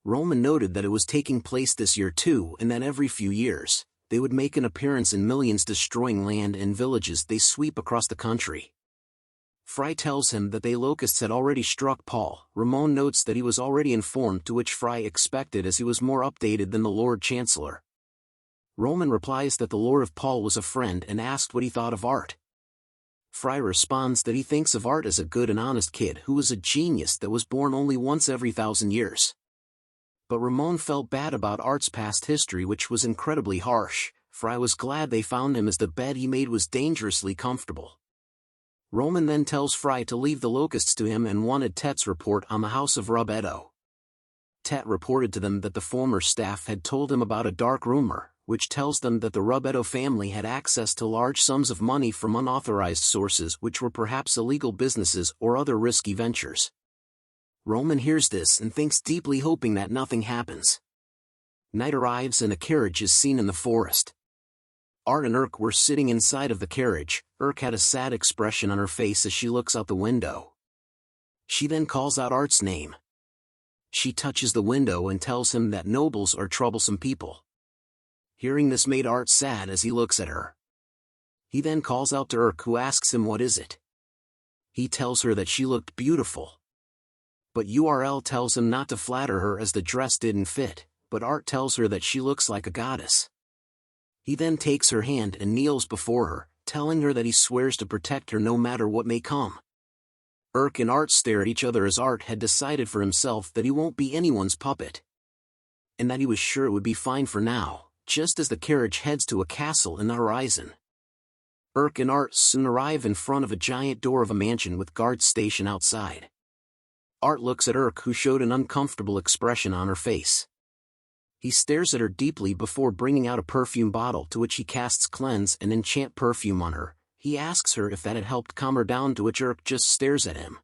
Roman noted that it was taking place this year too, and that every few years, they would make an appearance in millions, destroying land and villages they sweep across the country. Fry tells him that the locusts had already struck Paul. Ramon notes that he was already informed, to which Fry expected, as he was more updated than the Lord Chancellor. Roman replies that the Lord of Paul was a friend and asked what he thought of Art. Fry responds that he thinks of Art as a good and honest kid who was a genius that was born only once every 1,000 years. But Ramon felt bad about Art's past history, which was incredibly harsh. Fry was glad they found him, as the bed he made was dangerously comfortable. Roman then tells Fry to leave the locusts to him and wanted Tet's report on the house of Rub Edo. Tet reported to them that the former staff had told him about a dark rumor, which tells them that the Rub Edo family had access to large sums of money from unauthorized sources, which were perhaps illegal businesses or other risky ventures. Roman hears this and thinks deeply, hoping that nothing happens. Night arrives and a carriage is seen in the forest. Art and Urk were sitting inside of the carriage. Urk had a sad expression on her face as she looks out the window. She then calls out Art's name. She touches the window and tells him that nobles are troublesome people. Hearing this made Art sad as he looks at her. He then calls out to Urk, who asks him what is it. He tells her that she looked beautiful. But URL tells him not to flatter her as the dress didn't fit, but Art tells her that she looks like a goddess. He then takes her hand and kneels before her, telling her that he swears to protect her no matter what may come. Urk and Art stare at each other, as Art had decided for himself that he won't be anyone's puppet. And that he was sure it would be fine for now, just as the carriage heads to a castle in the horizon. Urk and Art soon arrive in front of a giant door of a mansion with guards stationed outside. Art looks at Urk, who showed an uncomfortable expression on her face. He stares at her deeply before bringing out a perfume bottle, to which he casts cleanse and enchant perfume on her. He asks her if that had helped calm her down, to which Urk just stares at him.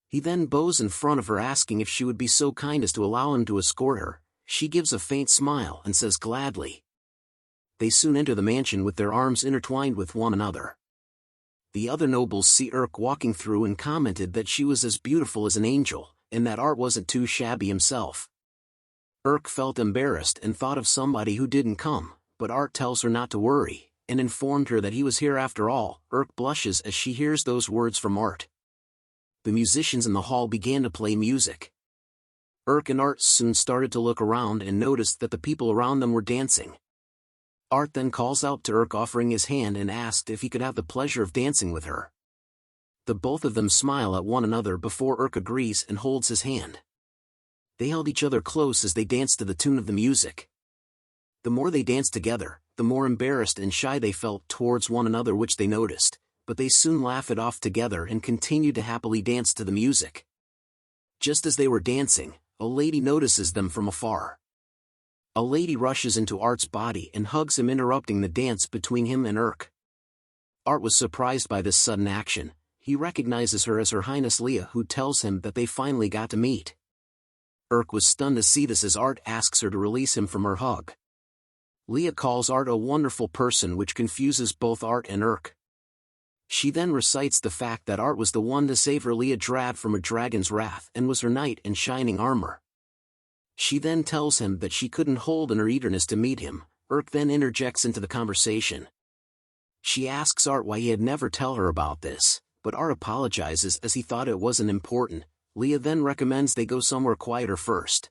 He then bows in front of her, asking if she would be so kind as to allow him to escort her. She gives a faint smile and says gladly. They soon enter the mansion with their arms intertwined with one another. The other nobles see Urk walking through and commented that she was as beautiful as an angel, and that Art wasn't too shabby himself. Urk felt embarrassed and thought of somebody who didn't come, but Art tells her not to worry, and informed her that he was here after all. Urk blushes as she hears those words from Art. The musicians in the hall began to play music. Urk and Art soon started to look around and noticed that the people around them were dancing. Art then calls out to Urk, offering his hand, and asked if he could have the pleasure of dancing with her. The both of them smile at one another before Urk agrees and holds his hand. They held each other close as they danced to the tune of the music. The more they danced together, the more embarrassed and shy they felt towards one another, which they noticed, but they soon laughed it off together and continued to happily dance to the music. Just as they were dancing, a lady notices them from afar. A lady rushes into Art's body and hugs him, interrupting the dance between him and Urk. Art was surprised by this sudden action. He recognizes her as Her Highness Leah, who tells him that they finally got to meet. Urk was stunned to see this as Art asks her to release him from her hug. Leah calls Art a wonderful person, which confuses both Art and Urk. She then recites the fact that Art was the one to save her Leah Drab from a dragon's wrath and was her knight in shining armor. She then tells him that she couldn't hold in her eagerness to meet him. Urk then interjects into the conversation. She asks Art why he had never tell her about this, but Art apologizes as he thought it wasn't important. Leah then recommends they go somewhere quieter first.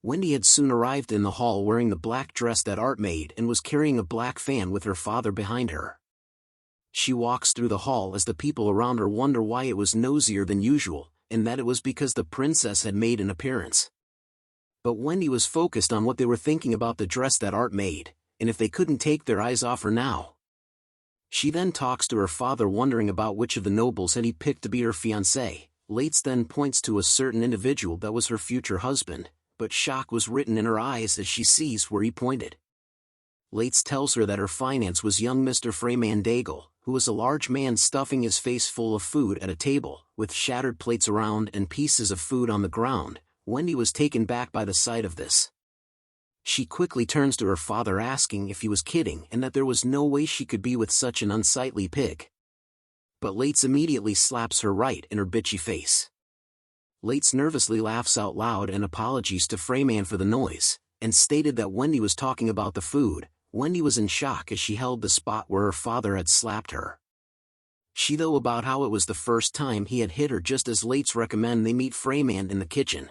Wendy had soon arrived in the hall wearing the black dress that Art made and was carrying a black fan with her father behind her. She walks through the hall as the people around her wonder why it was nosier than usual, and that it was because the princess had made an appearance. But Wendy was focused on what they were thinking about the dress that Art made, and if they couldn't take their eyes off her now. She then talks to her father wondering about which of the nobles had he picked to be her fiancé. Lates then points to a certain individual that was her future husband, but shock was written in her eyes as she sees where he pointed. Lates tells her that her finance was young Mr. Freyman Daigle, who was a large man stuffing his face full of food at a table, with shattered plates around and pieces of food on the ground. Wendy was taken back by the sight of this. She quickly turns to her father asking if he was kidding and that there was no way she could be with such an unsightly pig. But Lates immediately slaps her right in her bitchy face. Lates nervously laughs out loud and apologies to Freyman for the noise, and stated that Wendy was talking about the food. Wendy was in shock as she held the spot where her father had slapped her. She though about how it was the first time he had hit her just as Lates recommend they meet Freyman in the kitchen.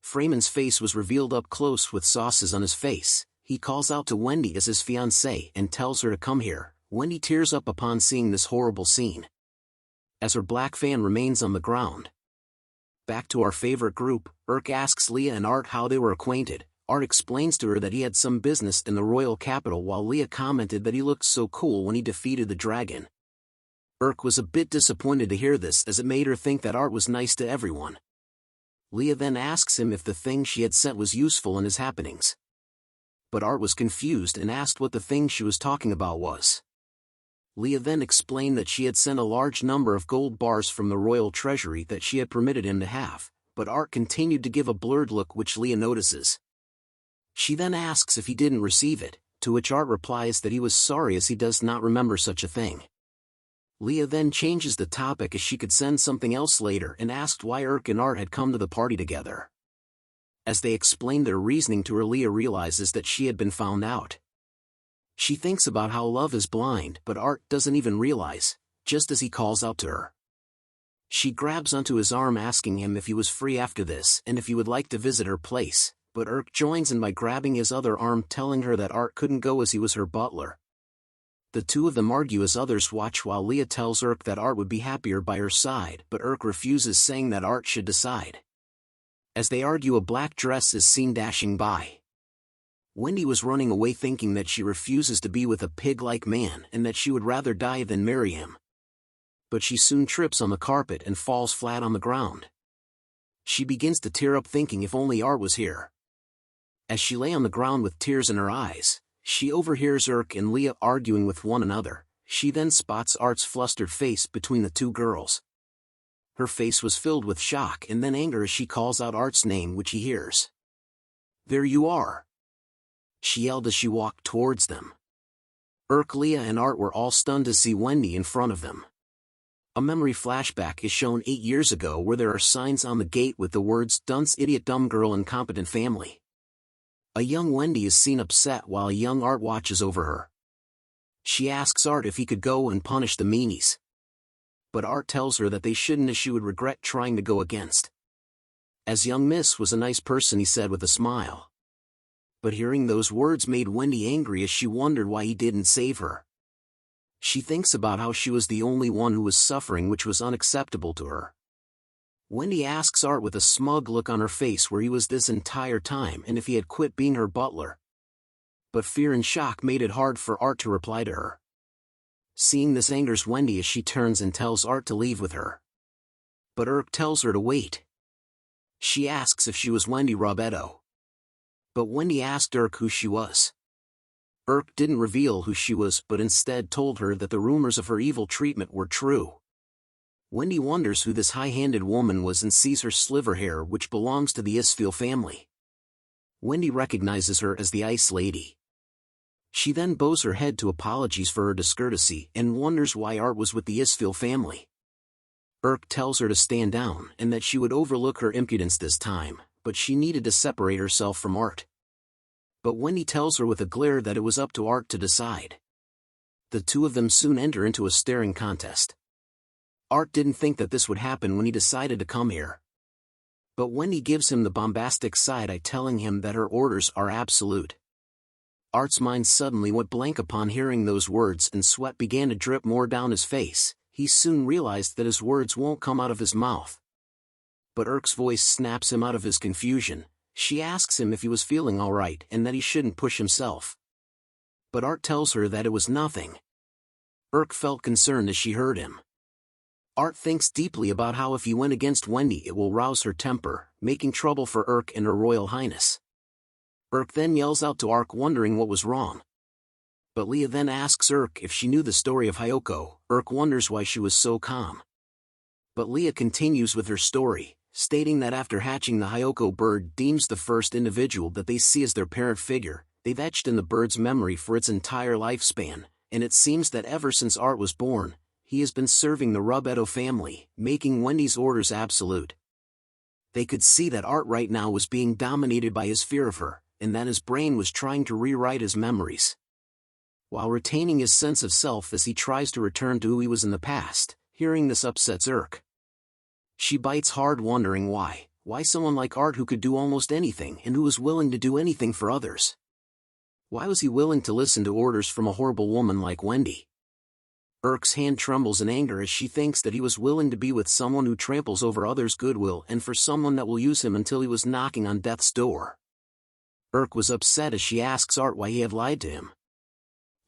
Freyman's face was revealed up close with sauces on his face. He calls out to Wendy as his fiancée and tells her to come here. Wendy tears up upon seeing this horrible scene, as her black fan remains on the ground. Back to our favorite group, Urk asks Leah and Art how they were acquainted. Art explains to her that he had some business in the royal capital while Leah commented that he looked so cool when he defeated the dragon. Urk was a bit disappointed to hear this as it made her think that Art was nice to everyone. Leah then asks him if the thing she had sent was useful in his happenings. But Art was confused and asked what the thing she was talking about was. Leah then explained that she had sent a large number of gold bars from the royal treasury that she had permitted him to have, but Art continued to give a blurred look which Leah notices. She then asks if he didn't receive it, to which Art replies that he was sorry as he does not remember such a thing. Leah then changes the topic as she could send something else later and asked why Urk and Art had come to the party together. As they explained their reasoning to her, Leah realizes that she had been found out. She thinks about how love is blind, but Art doesn't even realize, just as he calls out to her. She grabs onto his arm asking him if he was free after this and if he would like to visit her place, but Urk joins in by grabbing his other arm telling her that Art couldn't go as he was her butler. The two of them argue as others watch while Leah tells Urk that Art would be happier by her side, but Urk refuses, saying that Art should decide. As they argue, a black dress is seen dashing by. Wendy was running away thinking that she refuses to be with a pig-like man and that she would rather die than marry him. But she soon trips on the carpet and falls flat on the ground. She begins to tear up thinking if only Art was here. As she lay on the ground with tears in her eyes, she overhears Urk and Leah arguing with one another. She then spots Art's flustered face between the two girls. Her face was filled with shock and then anger as she calls out Art's name, which he hears. "There you are!" she yelled as she walked towards them. Urk, Leah and Art were all stunned to see Wendy in front of them. A memory flashback is shown 8 years ago where there are signs on the gate with the words "Dunce, idiot, dumb girl, incompetent family." A young Wendy is seen upset while a young Art watches over her. She asks Art if he could go and punish the meanies. But Art tells her that they shouldn't as she would regret trying to go against. As young Miss was a nice person, he said with a smile. But hearing those words made Wendy angry as she wondered why he didn't save her. She thinks about how she was the only one who was suffering, which was unacceptable to her. Wendy asks Art with a smug look on her face where he was this entire time and if he had quit being her butler. But fear and shock made it hard for Art to reply to her. Seeing this angers Wendy as she turns and tells Art to leave with her. But Urk tells her to wait. She asks if she was Wendy Robetto. But Wendy asked Urk who she was. Urk didn't reveal who she was but instead told her that the rumors of her evil treatment were true. Wendy wonders who this high-handed woman was and sees her sliver hair, which belongs to the Isfeel family. Wendy recognizes her as the Ice Lady. She then bows her head to apologies for her discourtesy and wonders why Art was with the Isfeel family. Urk tells her to stand down and that she would overlook her impudence this time, but she needed to separate herself from Art. But Wendy tells her with a glare that it was up to Art to decide. The two of them soon enter into a staring contest. Art didn't think that this would happen when he decided to come here. But Wendy gives him the bombastic side-eye, telling him that her orders are absolute. Art's mind suddenly went blank upon hearing those words, and sweat began to drip more down his face. He soon realized that his words won't come out of his mouth. But Irk's voice snaps him out of his confusion. She asks him if he was feeling alright and that he shouldn't push himself. But Art tells her that it was nothing. Irk felt concerned as she heard him. Art thinks deeply about how if he went against Wendy it will rouse her temper, making trouble for Irk and Her Royal Highness. Irk then yells out to Ark, wondering what was wrong. But Leah then asks Irk if she knew the story of Hyoko. Irk wonders why she was so calm. But Leah continues with her story, stating that after hatching, the Hyoko bird deems the first individual that they see as their parent figure. They've etched in the bird's memory for its entire lifespan, and it seems that ever since Art was born, he has been serving the Rubedo family, making Wendy's orders absolute. They could see that Art right now was being dominated by his fear of her, and that his brain was trying to rewrite his memories, while retaining his sense of self as he tries to return to who he was in the past. Hearing this upsets Irk. She bites hard, wondering why someone like Art, who could do almost anything and who was willing to do anything for others. Why was he willing to listen to orders from a horrible woman like Wendy? Irk's hand trembles in anger as she thinks that he was willing to be with someone who tramples over others' goodwill and for someone that will use him until he was knocking on death's door. Irk was upset as she asks Art why he had lied to him.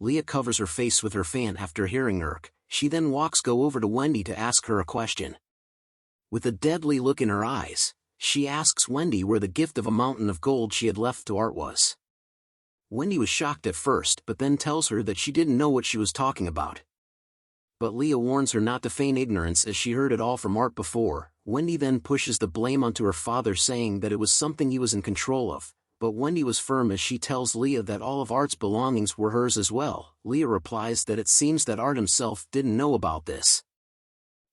Leah covers her face with her fan after hearing Irk. She then go over to Wendy to ask her a question. With a deadly look in her eyes, she asks Wendy where the gift of a mountain of gold she had left to Art was. Wendy was shocked at first, but then tells her that she didn't know what she was talking about. But Leah warns her not to feign ignorance as she heard it all from Art before. Wendy then pushes the blame onto her father, saying that it was something he was in control of, but Wendy was firm as she tells Leah that all of Art's belongings were hers as well. Leah replies that it seems that Art himself didn't know about this.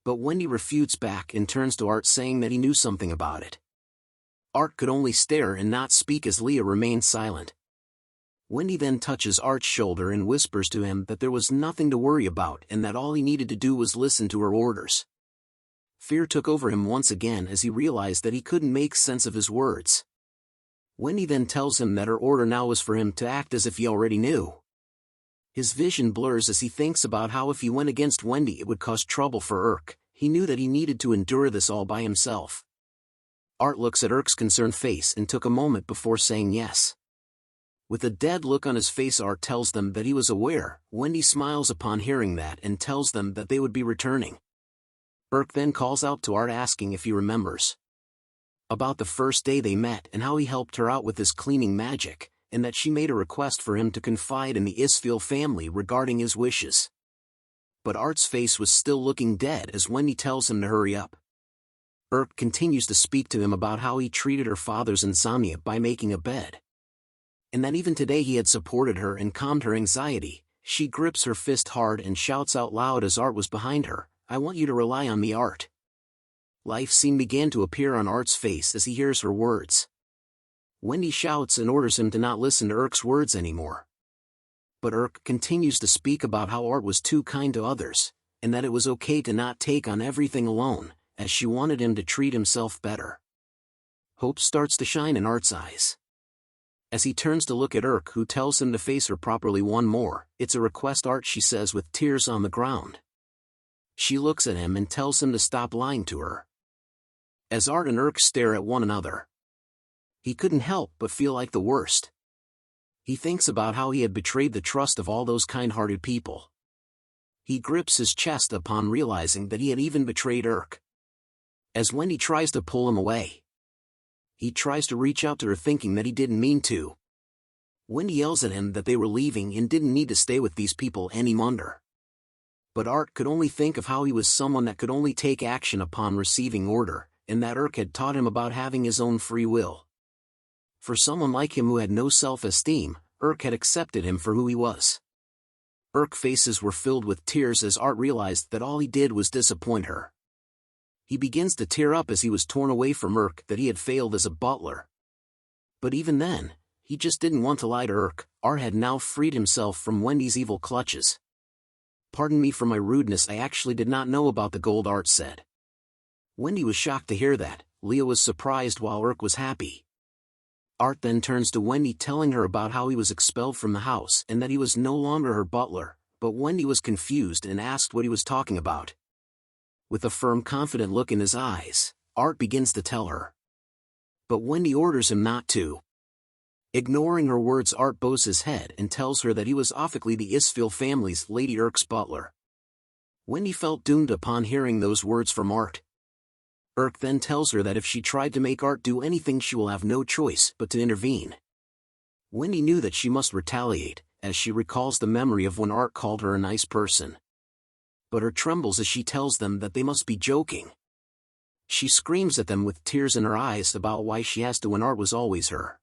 But Wendy refutes back and turns to Art, saying that he knew something about it. Art could only stare and not speak as Leah remained silent. Wendy then touches Art's shoulder and whispers to him that there was nothing to worry about and that all he needed to do was listen to her orders. Fear took over him once again as he realized that he couldn't make sense of his words. Wendy then tells him that her order now was for him to act as if he already knew. His vision blurs as he thinks about how if he went against Wendy it would cause trouble for Irk. He knew that he needed to endure this all by himself. Art looks at Irk's concerned face and took a moment before saying yes. With a dead look on his face, Art tells them that he was aware. Wendy smiles upon hearing that and tells them that they would be returning. Irk then calls out to Art, asking if he remembers about the first day they met and how he helped her out with his cleaning magic, and that she made a request for him to confide in the Isfil family regarding his wishes. But Art's face was still looking dead as Wendy tells him to hurry up. Irk continues to speak to him about how he treated her father's insomnia by making a bed, and that even today he had supported her and calmed her anxiety. She grips her fist hard and shouts out loud as Art was behind her, "I want you to rely on me, Art." Life scene began to appear on Art's face as he hears her words. Wendy shouts and orders him to not listen to Irk's words anymore. But Irk continues to speak about how Art was too kind to others, and that it was okay to not take on everything alone, as she wanted him to treat himself better. Hope starts to shine in Art's eyes as he turns to look at Irk, who tells him to face her properly one more. "It's a request, Art," she says with tears on the ground. She looks at him and tells him to stop lying to her. As Art and Irk stare at one another, he couldn't help but feel like the worst. He thinks about how he had betrayed the trust of all those kind-hearted people. He grips his chest upon realizing that he had even betrayed Irk. As Wendy tries to pull him away, he tries to reach out to her, thinking that he didn't mean to. Wendy yells at him that they were leaving and didn't need to stay with these people any longer. But Art could only think of how he was someone that could only take action upon receiving order, and that Irk had taught him about having his own free will. For someone like him who had no self-esteem, Irk had accepted him for who he was. Irk's faces were filled with tears as Art realized that all he did was disappoint her. He begins to tear up as he was torn away from Irk, that he had failed as a butler. But even then, he just didn't want to lie to Irk. Art had now freed himself from Wendy's evil clutches. "Pardon me for my rudeness, I actually did not know about the gold," Art said. Wendy was shocked to hear that. Leah was surprised while Urk was happy. Art then turns to Wendy telling her about how he was expelled from the house and that he was no longer her butler, but Wendy was confused and asked what he was talking about. With a firm, confident look in his eyes, Art begins to tell her. But Wendy orders him not to. Ignoring her words, Art bows his head and tells her that he was Ophically the Isfil family's Lady Urk's butler. Wendy felt doomed upon hearing those words from Art. Urk then tells her that if she tried to make Art do anything, she will have no choice but to intervene. Wendy knew that she must retaliate, as she recalls the memory of when Art called her a nice person. But her trembles as she tells them that they must be joking. She screams at them with tears in her eyes about why she has to when Art was always her.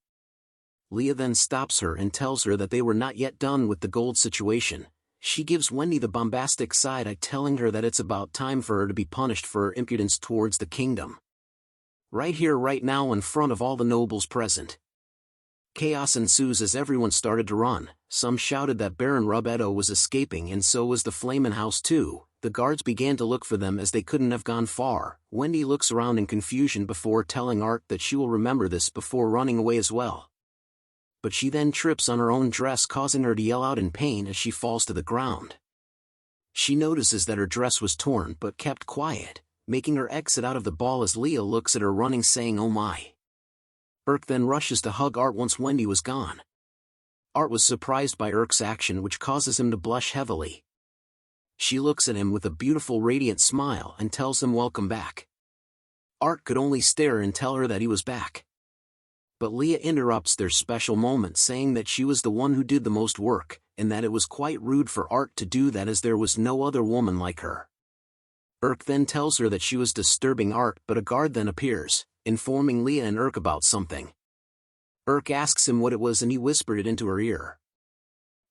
Leah then stops her and tells her that they were not yet done with the gold situation. She gives Wendy the bombastic side-eye, telling her that it's about time for her to be punished for her impudence towards the kingdom. Right here, right now, in front of all the nobles present. Chaos ensues as everyone started to run. Some shouted that Baron Rubetto was escaping, and so was the Flamin' House too. The guards began to look for them as they couldn't have gone far. Wendy looks around in confusion before telling Art that she will remember this before running away as well. But she then trips on her own dress, causing her to yell out in pain as she falls to the ground. She notices that her dress was torn but kept quiet, making her exit out of the ball as Leah looks at her running, saying, "Oh my." Urk then rushes to hug Art once Wendy was gone. Art was surprised by Urk's action, which causes him to blush heavily. She looks at him with a beautiful radiant smile and tells him welcome back. Art could only stare and tell her that he was back. But Leah interrupts their special moment, saying that she was the one who did the most work, and that it was quite rude for Art to do that as there was no other woman like her. Urk then tells her that she was disturbing Art, but a guard then appears, informing Leah and Urk about something. Urk asks him what it was and he whispered it into her ear.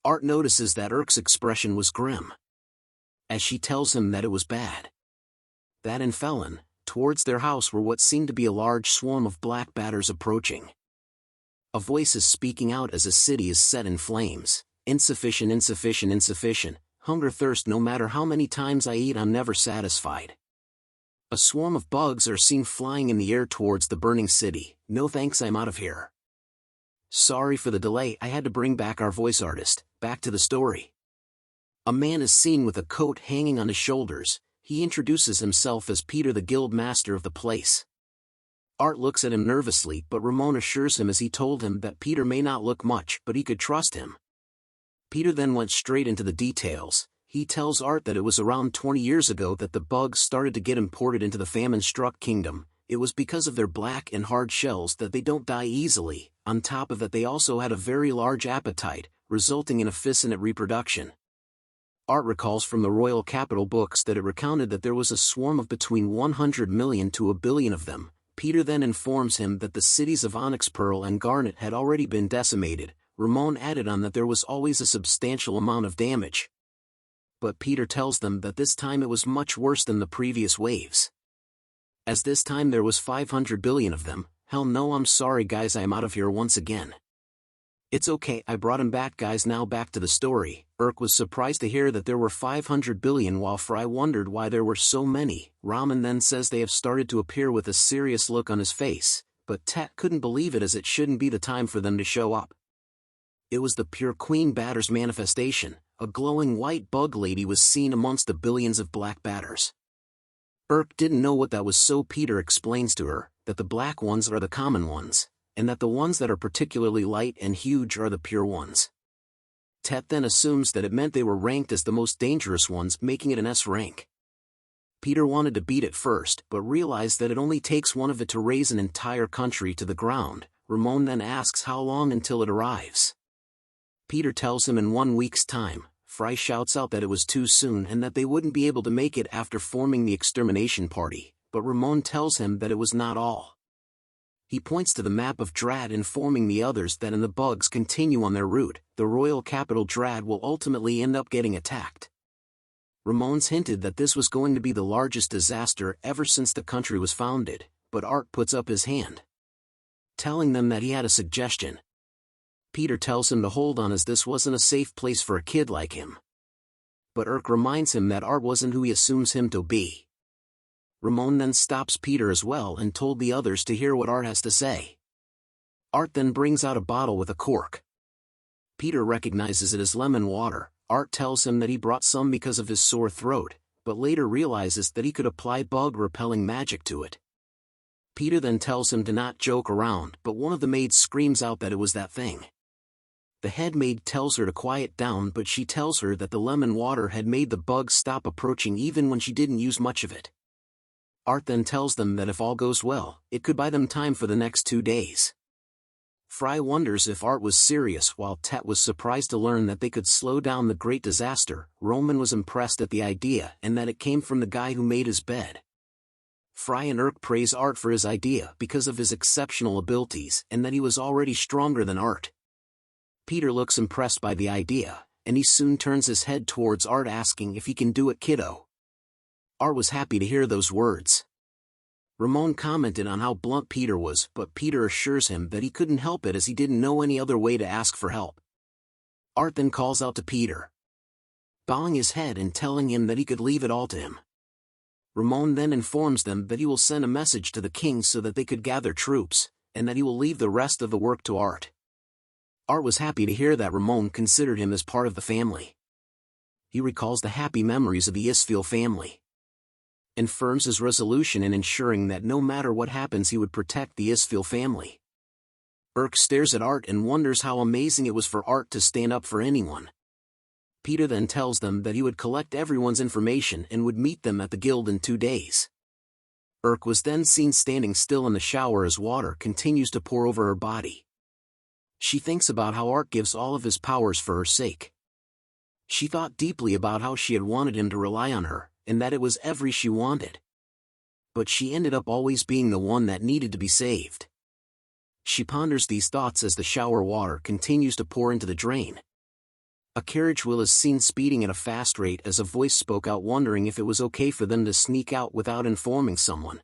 Art notices that Urk's expression was grim, as she tells him that it was bad. That in Felon, towards their house, were what seemed to be a large swarm of black batters approaching. A voice is speaking out as a city is set in flames. Insufficient, insufficient, insufficient. Hunger, thirst, no matter how many times I eat, I'm never satisfied. A swarm of bugs are seen flying in the air towards the burning city. No thanks, I'm out of here. Sorry for the delay, I had to bring back our voice artist. Back to the story. A man is seen with a coat hanging on his shoulders. He introduces himself as Peter, the guild master of the place. Art looks at him nervously, but Ramon assures him as he told him that Peter may not look much, but he could trust him. Peter then went straight into the details. He tells Art that it was around 20 years ago that the bugs started to get imported into the famine-struck kingdom. It was because of their black and hard shells that they don't die easily. On top of that, they also had a very large appetite, resulting in efficient reproduction. Art recalls from the royal capital books that it recounted that there was a swarm of between 100 million to a billion of them. Peter then informs him that the cities of Onyx, Pearl, and Garnet had already been decimated. Ramon added on that there was always a substantial amount of damage. But Peter tells them that this time it was much worse than the previous waves, as this time there was 500 billion of them. Hell no, I'm sorry guys, I'm out of here once again. It's okay, I brought him back guys. Now back to the story. Urk was surprised to hear that there were 500 billion while Fry wondered why there were so many. Ramen then says they have started to appear with a serious look on his face, but Tet couldn't believe it as it shouldn't be the time for them to show up. It was the pure Queen Batter's manifestation. A glowing white bug lady was seen amongst the billions of black batters. Urk didn't know what that was, so Peter explains to her that the black ones are the common ones, and that the ones that are particularly light and huge are the pure ones. Tet then assumes that it meant they were ranked as the most dangerous ones, making it an S rank. Peter wanted to beat it first, but realized that it only takes one of it to raise an entire country to the ground. Ramon then asks how long until it arrives. Peter tells him in 1 week's time. Fry shouts out that it was too soon and that they wouldn't be able to make it after forming the extermination party, but Ramon tells him that it was not all. He points to the map of Drad, informing the others that if the bugs continue on their route, the royal capital Drad will ultimately end up getting attacked. Ramon's hinted that this was going to be the largest disaster ever since the country was founded, but Art puts up his hand, telling them that he had a suggestion. Peter tells him to hold on as this wasn't a safe place for a kid like him. But Urk reminds him that Art wasn't who he assumes him to be. Ramon then stops Peter as well and told the others to hear what Art has to say. Art then brings out a bottle with a cork. Peter recognizes it as lemon water. Art tells him that he brought some because of his sore throat, but later realizes that he could apply bug-repelling magic to it. Peter then tells him to not joke around, but one of the maids screams out that it was that thing. The head maid tells her to quiet down, but she tells her that the lemon water had made the bugs stop approaching even when she didn't use much of it. Art then tells them that if all goes well, it could buy them time for the next 2 days. Fry wonders if Art was serious, while Tet was surprised to learn that they could slow down the great disaster. Roman was impressed at the idea and that it came from the guy who made his bed. Fry and Irk praise Art for his idea because of his exceptional abilities and that he was already stronger than Art. Peter looks impressed by the idea, and he soon turns his head towards Art asking if he can do it, kiddo. Art was happy to hear those words. Ramon commented on how blunt Peter was, but Peter assures him that he couldn't help it as he didn't know any other way to ask for help. Art then calls out to Peter, bowing his head and telling him that he could leave it all to him. Ramon then informs them that he will send a message to the king so that they could gather troops, and that he will leave the rest of the work to Art. Art was happy to hear that Ramon considered him as part of the family. He recalls the happy memories of the Isfeel family, and firms his resolution in ensuring that no matter what happens he would protect the Isfeel family. Irk stares at Art and wonders how amazing it was for Art to stand up for anyone. Peter then tells them that he would collect everyone's information and would meet them at the guild in 2 days. Irk was then seen standing still in the shower as water continues to pour over her body. She thinks about how Art gives all of his powers for her sake. She thought deeply about how she had wanted him to rely on her, and that it was every she wanted. But she ended up always being the one that needed to be saved. She ponders these thoughts as the shower water continues to pour into the drain. A carriage wheel is seen speeding at a fast rate as a voice spoke out wondering if it was okay for them to sneak out without informing someone.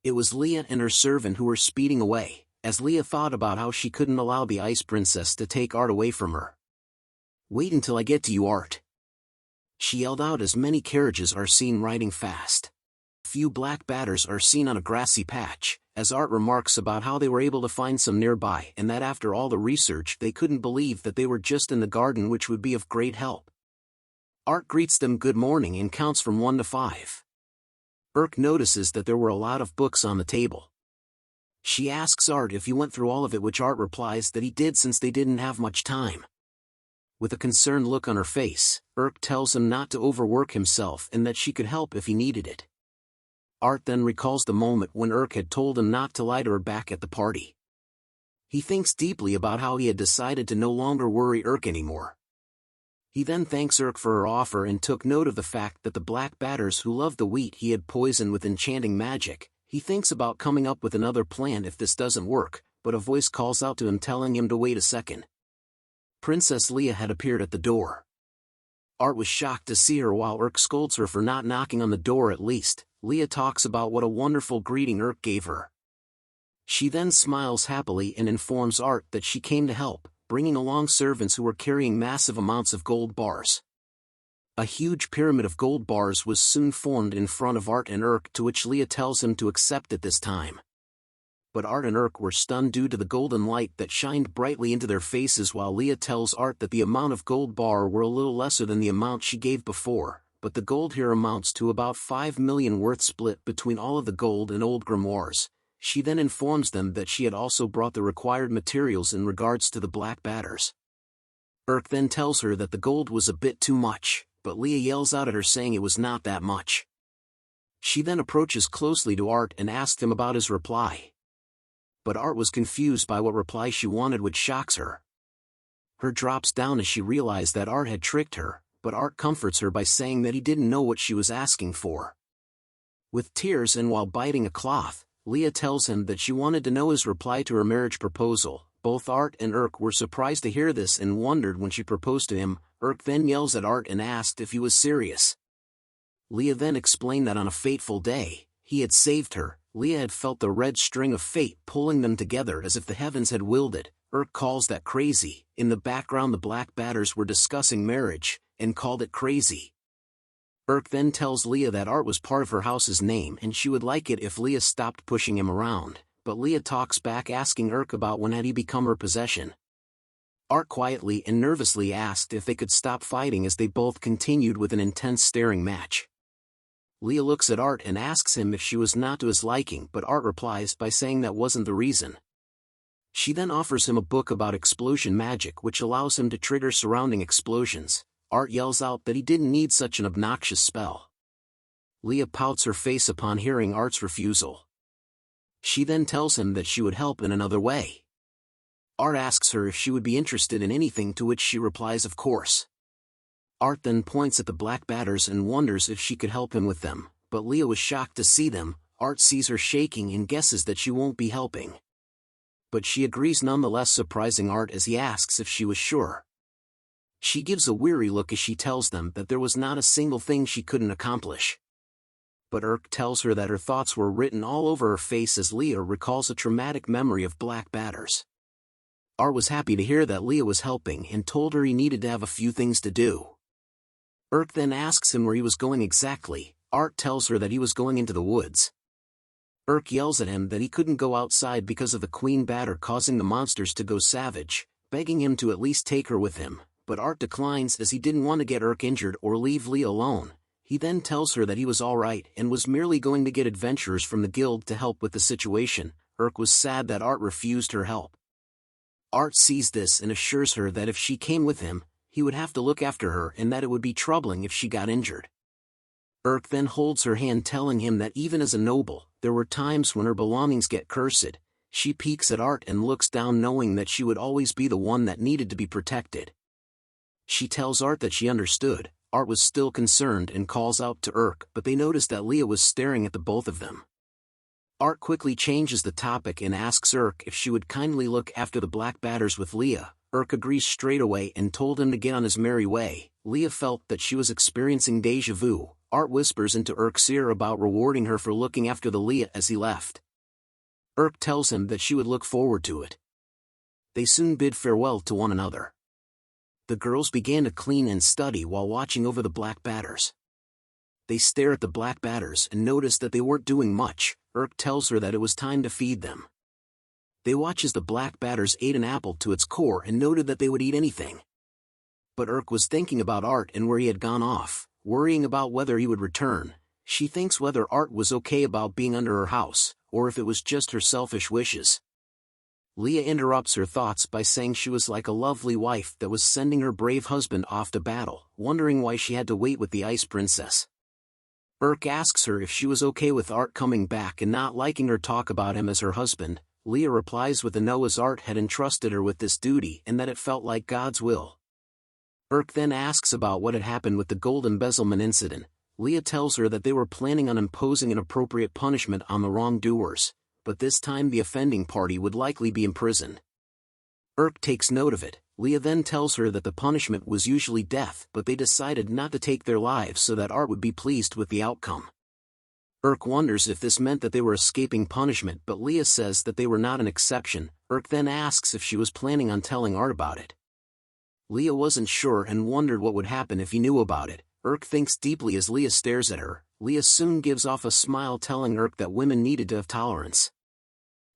It was Leah and her servant who were speeding away, as Leah thought about how she couldn't allow the Ice Princess to take Art away from her. "Wait until I get to you, Art," she yelled out as many carriages are seen riding fast. Few black batters are seen on a grassy patch, as Art remarks about how they were able to find some nearby and that after all the research they couldn't believe that they were just in the garden, which would be of great help. Art greets them good morning and counts from 1 to 5. Irk notices that there were a lot of books on the table. She asks Art if he went through all of it, which Art replies that he did since they didn't have much time. With a concerned look on her face, Irk tells him not to overwork himself and that she could help if he needed it. Art then recalls the moment when Irk had told him not to lie to her back at the party. He thinks deeply about how he had decided to no longer worry Irk anymore. He then thanks Irk for her offer and took note of the fact that the black batters who loved the wheat he had poisoned with enchanting magic. He thinks about coming up with another plan if this doesn't work, but a voice calls out to him telling him to wait a second. Princess Leah had appeared at the door. Art was shocked to see her while Irk scolds her for not knocking on the door at least. Leah talks about what a wonderful greeting Irk gave her. She then smiles happily and informs Art that she came to help, bringing along servants who were carrying massive amounts of gold bars. A huge pyramid of gold bars was soon formed in front of Art and Irk, to which Leah tells him to accept it this time. But Art and Irk were stunned due to the golden light that shined brightly into their faces, while Leah tells Art that the amount of gold bar were a little lesser than the amount she gave before, but the gold here amounts to about 5 million worth split between all of the gold and old grimoires. She then informs them that she had also brought the required materials in regards to the black batters. Irk then tells her that the gold was a bit too much, but Leah yells out at her saying it was not that much. She then approaches closely to Art and asks him about his reply. But Art was confused by what reply she wanted, which shocks her. Her drops down as she realized that Art had tricked her, but Art comforts her by saying that he didn't know what she was asking for. With tears and while biting a cloth, Leah tells him that she wanted to know his reply to her marriage proposal. Both Art and Irk were surprised to hear this and wondered when she proposed to him. Irk then yells at Art and asked if he was serious. Leah then explained that on a fateful day, he had saved her. Leah had felt the red string of fate pulling them together as if the heavens had willed it. Irk calls that crazy. In the background the black batters were discussing marriage, and called it crazy. Urk then tells Leah that Art was part of her house's name and she would like it if Leah stopped pushing him around, but Leah talks back asking Urk about when had he become her possession. Art quietly and nervously asked if they could stop fighting as they both continued with an intense staring match. Leah looks at Art and asks him if she was not to his liking, but Art replies by saying that wasn't the reason. She then offers him a book about explosion magic which allows him to trigger surrounding explosions. Art yells out that he didn't need such an obnoxious spell. Leah pouts her face upon hearing Art's refusal. She then tells him that she would help in another way. Art asks her if she would be interested in anything, to which she replies of course. Art then points at the black batters and wonders if she could help him with them, but Leah was shocked to see them. Art sees her shaking and guesses that she won't be helping. But she agrees nonetheless, surprising Art as he asks if she was sure. She gives a weary look as she tells them that there was not a single thing she couldn't accomplish. But Urk tells her that her thoughts were written all over her face as Leah recalls a traumatic memory of black batters. Art was happy to hear that Leah was helping and told her he needed to have a few things to do. Urk then asks him where he was going exactly. Art tells her that he was going into the woods. Urk yells at him that he couldn't go outside because of the queen batter causing the monsters to go savage, begging him to at least take her with him, but Art declines as he didn't want to get Urk injured or leave Leah alone. He then tells her that he was alright and was merely going to get adventurers from the guild to help with the situation. Urk was sad that Art refused her help. Art sees this and assures her that if she came with him, he would have to look after her and that it would be troubling if she got injured. Urk then holds her hand, telling him that even as a noble, there were times when her belongings get cursed. She peeks at Art and looks down, knowing that she would always be the one that needed to be protected. She tells Art that she understood. Art was still concerned and calls out to Urk, but they notice that Leah was staring at the both of them. Art quickly changes the topic and asks Urk if she would kindly look after the black batters with Leah. Urk agrees straight away and told him to get on his merry way. Leah felt that she was experiencing déjà vu. Art whispers into Urk's ear about rewarding her for looking after the Leah as he left. Urk tells him that she would look forward to it. They soon bid farewell to one another. The girls began to clean and study while watching over the black batters. They stare at the black batters and notice that they weren't doing much. Urk tells her that it was time to feed them. They watch as the black batters ate an apple to its core and noted that they would eat anything. But Urk was thinking about Art and where he had gone off, worrying about whether he would return. She thinks whether Art was okay about being under her house, or if it was just her selfish wishes. Leah interrupts her thoughts by saying she was like a lovely wife that was sending her brave husband off to battle, wondering why she had to wait with the Ice Princess. Urk asks her if she was okay with Art coming back and not liking her talk about him as her husband. Leah replies with a no, as Art had entrusted her with this duty and that it felt like God's will. Urk then asks about what had happened with the gold embezzlement incident. Leah tells her that they were planning on imposing an appropriate punishment on the wrongdoers, but this time the offending party would likely be imprisoned. Urk takes note of it. Leah then tells her that the punishment was usually death, but they decided not to take their lives so that Art would be pleased with the outcome. Urk wonders if this meant that they were escaping punishment, but Leah says that they were not an exception. Urk then asks if she was planning on telling Art about it. Leah wasn't sure and wondered what would happen if he knew about it. Urk thinks deeply as Leah stares at her. Leah soon gives off a smile, telling Urk that women needed to have tolerance.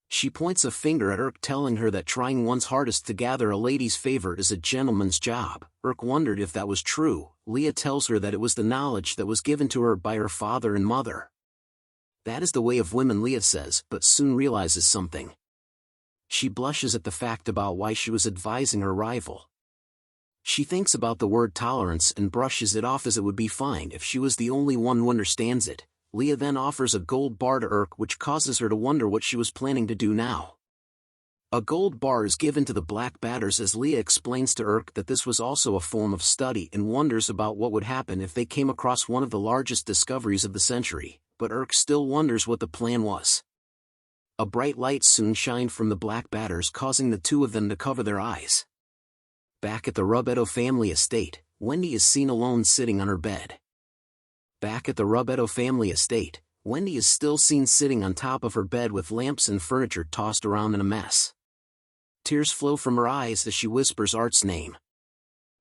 She points a finger at Urk, telling her that trying one's hardest to gather a lady's favor is a gentleman's job. Urk wondered if that was true. Leah tells her that it was the knowledge that was given to her by her father and mother. That is the way of women, Leah says, but soon realizes something. She blushes at the fact about why she was advising her rival. She thinks about the word tolerance and brushes it off as it would be fine if she was the only one who understands it. Leah then offers a gold bar to Urk, which causes her to wonder what she was planning to do now. A gold bar is given to the black batters as Leah explains to Urk that this was also a form of study and wonders about what would happen if they came across one of the largest discoveries of the century. But Urk still wonders what the plan was. A bright light soon shined from the black batters, causing the two of them to cover their eyes. Back at the Rubetto family estate, Wendy is seen alone sitting on her bed. Back at the Rubetto family estate, Wendy is still seen sitting on top of her bed with lamps and furniture tossed around in a mess. Tears flow from her eyes as she whispers Art's name.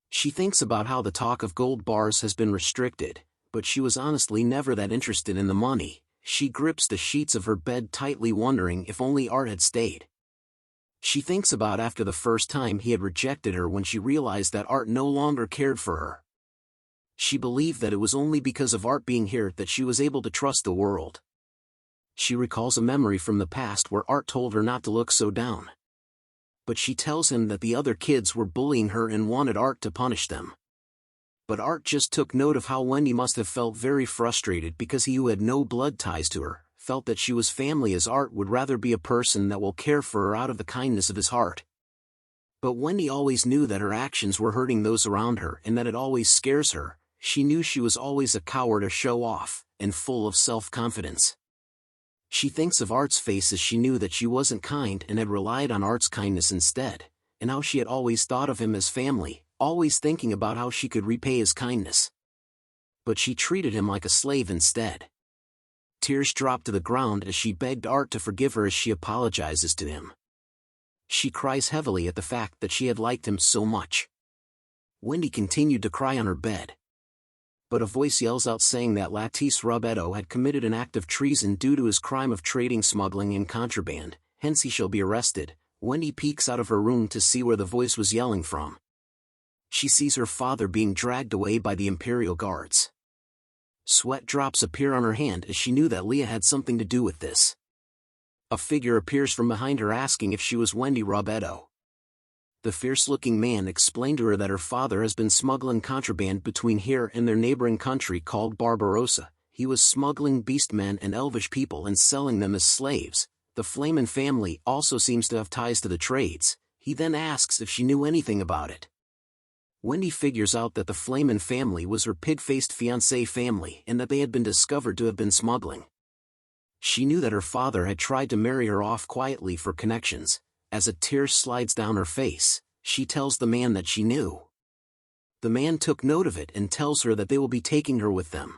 She thinks about how the talk of gold bars has been restricted, but she was honestly never that interested in the money. She grips the sheets of her bed tightly, wondering if only Art had stayed. She thinks about after the first time he had rejected her, when she realized that Art no longer cared for her. She believed that it was only because of Art being here that she was able to trust the world. She recalls a memory from the past where Art told her not to look so down. But she tells him that the other kids were bullying her and wanted Art to punish them. But Art just took note of how Wendy must have felt very frustrated because he, who had no blood ties to her, felt that she was family, as Art would rather be a person that will care for her out of the kindness of his heart. But Wendy always knew that her actions were hurting those around her, and that it always scares her. She knew she was always a coward, a show-off, and full of self-confidence. She thinks of Art's face as she knew that she wasn't kind and had relied on Art's kindness instead, and how she had always thought of him as family, always thinking about how she could repay his kindness. But she treated him like a slave instead. Tears dropped to the ground as she begged Art to forgive her as she apologizes to him. She cries heavily at the fact that she had liked him so much. Wendy continued to cry on her bed. But a voice yells out saying that Lattice Robetto had committed an act of treason due to his crime of trading, smuggling, and contraband, hence he shall be arrested. Wendy peeks out of her room to see where the voice was yelling from. She sees her father being dragged away by the Imperial Guards. Sweat drops appear on her hand as she knew that Leah had something to do with this. A figure appears from behind her asking if she was Wendy Robetto. The fierce-looking man explained to her that her father has been smuggling contraband between here and their neighboring country called Barbarossa. He was smuggling beastmen and elvish people and selling them as slaves. The Flamen family also seems to have ties to the trades. He then asks if she knew anything about it. Wendy figures out that the Flamen family was her pig-faced fiancé family and that they had been discovered to have been smuggling. She knew that her father had tried to marry her off quietly for connections. As a tear slides down her face, she tells the man that she knew. The man took note of it and tells her that they will be taking her with them.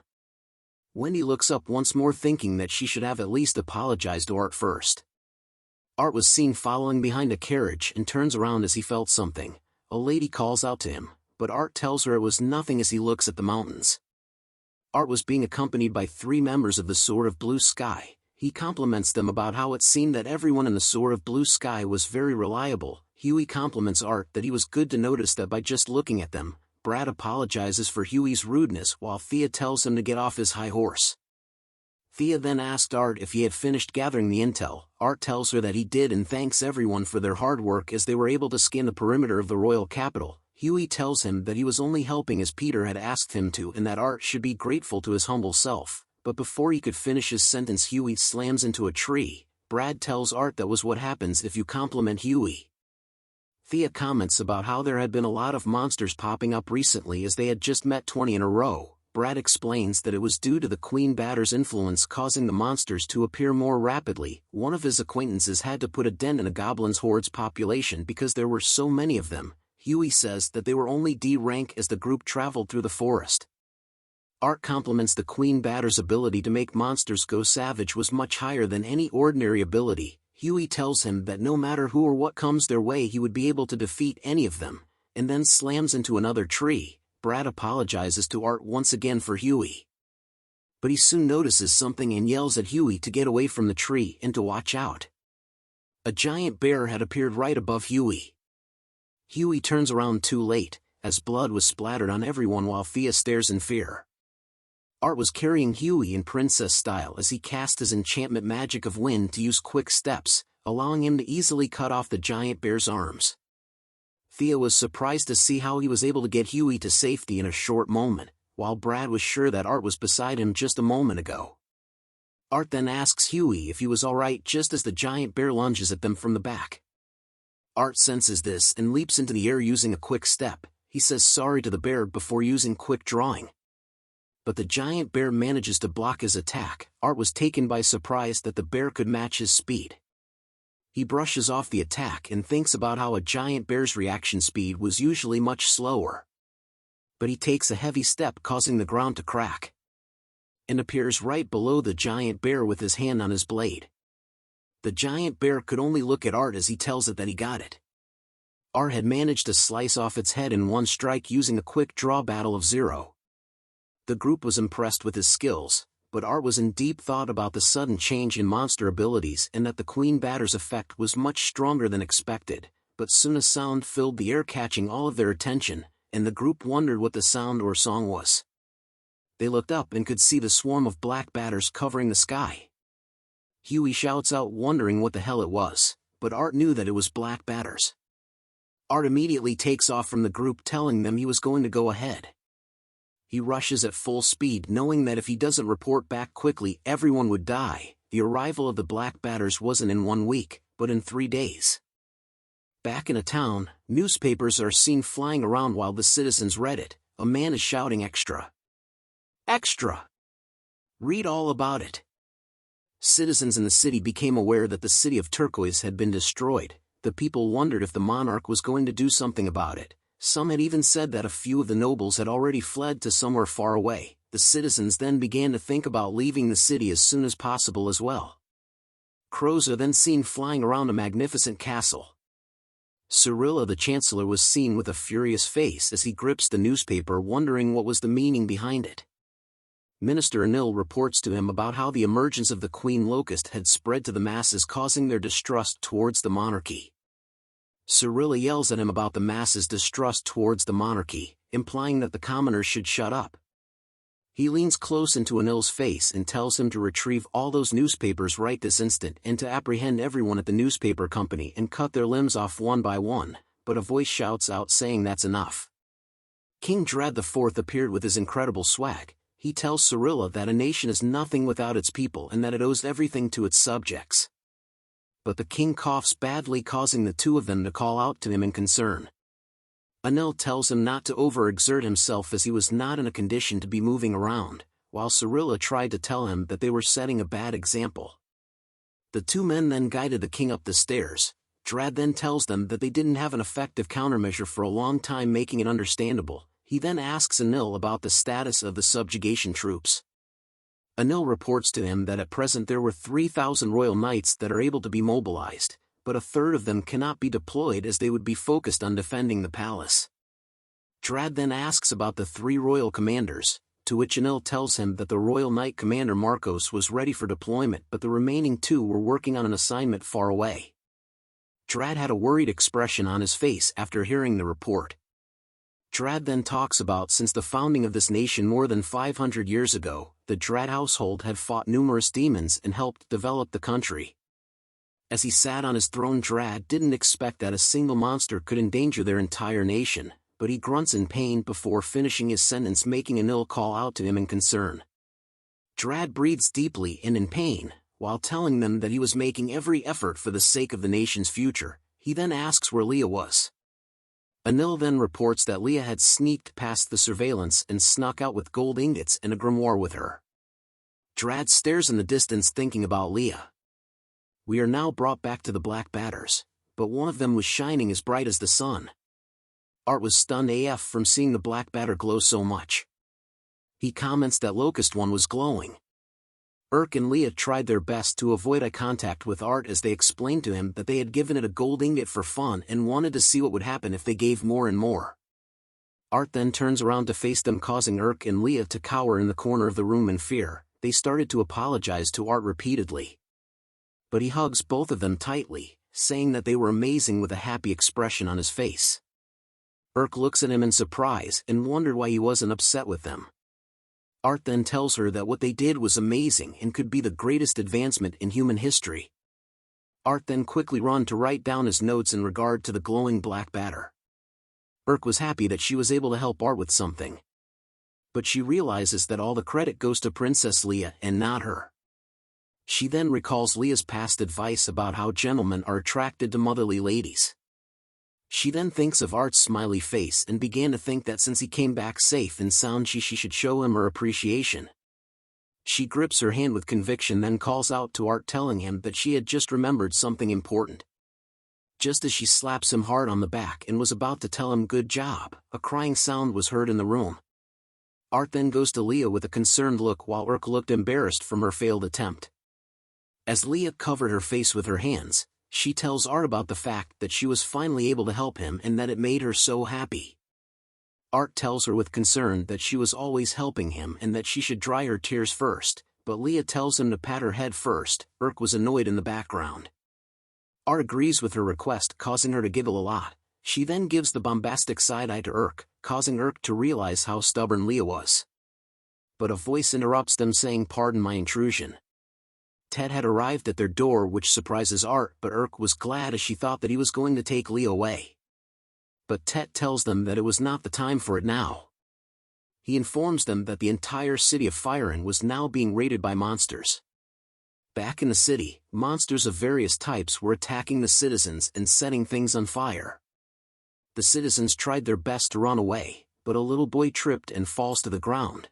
Wendy looks up once more, thinking that she should have at least apologized to Art first. Art was seen following behind a carriage and turns around as he felt something. A lady calls out to him, but Art tells her it was nothing as he looks at the mountains. Art was being accompanied by 3 members of the Sword of Blue Sky. He compliments them about how it seemed that everyone in the Sword of Blue Sky was very reliable. Huey compliments Art that he was good to notice that by just looking at them. Brad apologizes for Huey's rudeness while Thea tells him to get off his high horse. Thea then asked Art if he had finished gathering the intel. Art tells her that he did and thanks everyone for their hard work as they were able to scan the perimeter of the royal capital. Huey tells him that he was only helping as Peter had asked him to, and that Art should be grateful to his humble self. But before he could finish his sentence, Huey slams into a tree. Brad tells Art that was what happens if you compliment Huey. Thea comments about how there had been a lot of monsters popping up recently as they had just met 20 in a row. Brad explains that it was due to the Queen Batter's influence causing the monsters to appear more rapidly. One of his acquaintances had to put a dent in a goblin's horde's population because there were so many of them. Huey says that they were only D rank as the group traveled through the forest. Art compliments the Queen Batter's ability to make monsters go savage was much higher than any ordinary ability. Huey tells him that no matter who or what comes their way he would be able to defeat any of them, and then slams into another tree. Brad apologizes to Art once again for Huey. But he soon notices something and yells at Huey to get away from the tree and to watch out. A giant bear had appeared right above Huey. Huey turns around too late, as blood was splattered on everyone while Thea stares in fear. Art was carrying Huey in princess style as he cast his enchantment magic of wind to use quick steps, allowing him to easily cut off the giant bear's arms. Thea was surprised to see how he was able to get Huey to safety in a short moment, while Brad was sure that Art was beside him just a moment ago. Art then asks Huey if he was alright just as the giant bear lunges at them from the back. Art senses this and leaps into the air using a quick step. He says sorry to the bear before using quick drawing. But the giant bear manages to block his attack. Art was taken by surprise that the bear could match his speed. He brushes off the attack and thinks about how a giant bear's reaction speed was usually much slower. But he takes a heavy step, causing the ground to crack, and appears right below the giant bear with his hand on his blade. The giant bear could only look at Art as he tells it that he got it. Art had managed to slice off its head in one strike using a quick draw battle of 0. The group was impressed with his skills, but Art was in deep thought about the sudden change in monster abilities and that the Queen Batter's effect was much stronger than expected. But soon a sound filled the air, catching all of their attention, and the group wondered what the sound or song was. They looked up and could see the swarm of black batters covering the sky. Huey shouts out, wondering what the hell it was, but Art knew that it was black batters. Art immediately takes off from the group, telling them he was going to go ahead. He rushes at full speed, knowing that if he doesn't report back quickly, everyone would die. The arrival of the black batters wasn't in 1 week, but in 3 days. Back in a town, newspapers are seen flying around while the citizens read it. A man is shouting, "Extra! Extra! Read all about it." Citizens in the city became aware that the city of Turquoise had been destroyed. The people wondered if the monarch was going to do something about it. Some had even said that a few of the nobles had already fled to somewhere far away. The citizens then began to think about leaving the city as soon as possible as well. Crows are then seen flying around a magnificent castle. Cyrilla the Chancellor was seen with a furious face as he grips the newspaper, wondering what was the meaning behind it. Minister Anil reports to him about how the emergence of the Queen Locust had spread to the masses, causing their distrust towards the monarchy. Cyrilla yells at him about the masses' distrust towards the monarchy, implying that the commoners should shut up. He leans close into Anil's face and tells him to retrieve all those newspapers right this instant and to apprehend everyone at the newspaper company and cut their limbs off one by one, but a voice shouts out saying that's enough. King Dread IV appeared with his incredible swag. He tells Cyrilla that a nation is nothing without its people and that it owes everything to its subjects. But the king coughs badly, causing the two of them to call out to him in concern. Anil tells him not to overexert himself as he was not in a condition to be moving around, while Cyrilla tried to tell him that they were setting a bad example. The two men then guided the king up the stairs. Drad then tells them that they didn't have an effective countermeasure for a long time, making it understandable. He then asks Anil about the status of the subjugation troops. Anil reports to him that at present there were 3,000 royal knights that are able to be mobilized, but a third of them cannot be deployed as they would be focused on defending the palace. Drad then asks about the 3 royal commanders, to which Anil tells him that the royal knight commander Marcos was ready for deployment, but the remaining 2 were working on an assignment far away. Drad had a worried expression on his face after hearing the report. Drad then talks about since the founding of this nation more than 500 years ago, the Drad household had fought numerous demons and helped develop the country. As he sat on his throne, Drad didn't expect that a single monster could endanger their entire nation, but he grunts in pain before finishing his sentence, making Anil call out to him in concern. Drad breathes deeply and in pain, while telling them that he was making every effort for the sake of the nation's future. He then asks where Leah was. Anil then reports that Leah had sneaked past the surveillance and snuck out with gold ingots and a grimoire with her. Drad stares in the distance, thinking about Leah. We are now brought back to the black batters, but one of them was shining as bright as the sun. Art was stunned AF from seeing the black batter glow so much. He comments that Locust One was glowing. Urk and Leah tried their best to avoid eye contact with Art as they explained to him that they had given it a gold ingot for fun and wanted to see what would happen if they gave more and more. Art then turns around to face them, causing Urk and Leah to cower in the corner of the room in fear. They started to apologize to Art repeatedly. But he hugs both of them tightly, saying that they were amazing with a happy expression on his face. Urk looks at him in surprise and wondered why he wasn't upset with them. Art then tells her that what they did was amazing and could be the greatest advancement in human history. Art then quickly ran to write down his notes in regard to the glowing black batter. Urk was happy that she was able to help Art with something. But she realizes that all the credit goes to Princess Leah and not her. She then recalls Leah's past advice about how gentlemen are attracted to motherly ladies. She then thinks of Art's smiley face and began to think that since he came back safe and sound she should show him her appreciation. She grips her hand with conviction, then calls out to Art, telling him that she had just remembered something important. Just as she slaps him hard on the back and was about to tell him good job, a crying sound was heard in the room. Art then goes to Leah with a concerned look while Urk looked embarrassed from her failed attempt. As Leah covered her face with her hands, she tells Art about the fact that she was finally able to help him and that it made her so happy. Art tells her with concern that she was always helping him and that she should dry her tears first, but Leah tells him to pat her head first. Urk was annoyed in the background. Art agrees with her request, causing her to giggle a lot. She then gives the bombastic side-eye to Urk, causing Urk to realize how stubborn Leah was. But a voice interrupts them saying, "Pardon my intrusion." Ted had arrived at their door, which surprises Art, but Urk was glad as she thought that he was going to take Leah away. But Ted tells them that it was not the time for it now. He informs them that the entire city of Firen was now being raided by monsters. Back in the city, monsters of various types were attacking the citizens and setting things on fire. The citizens tried their best to run away, but a little boy tripped and falls to the ground.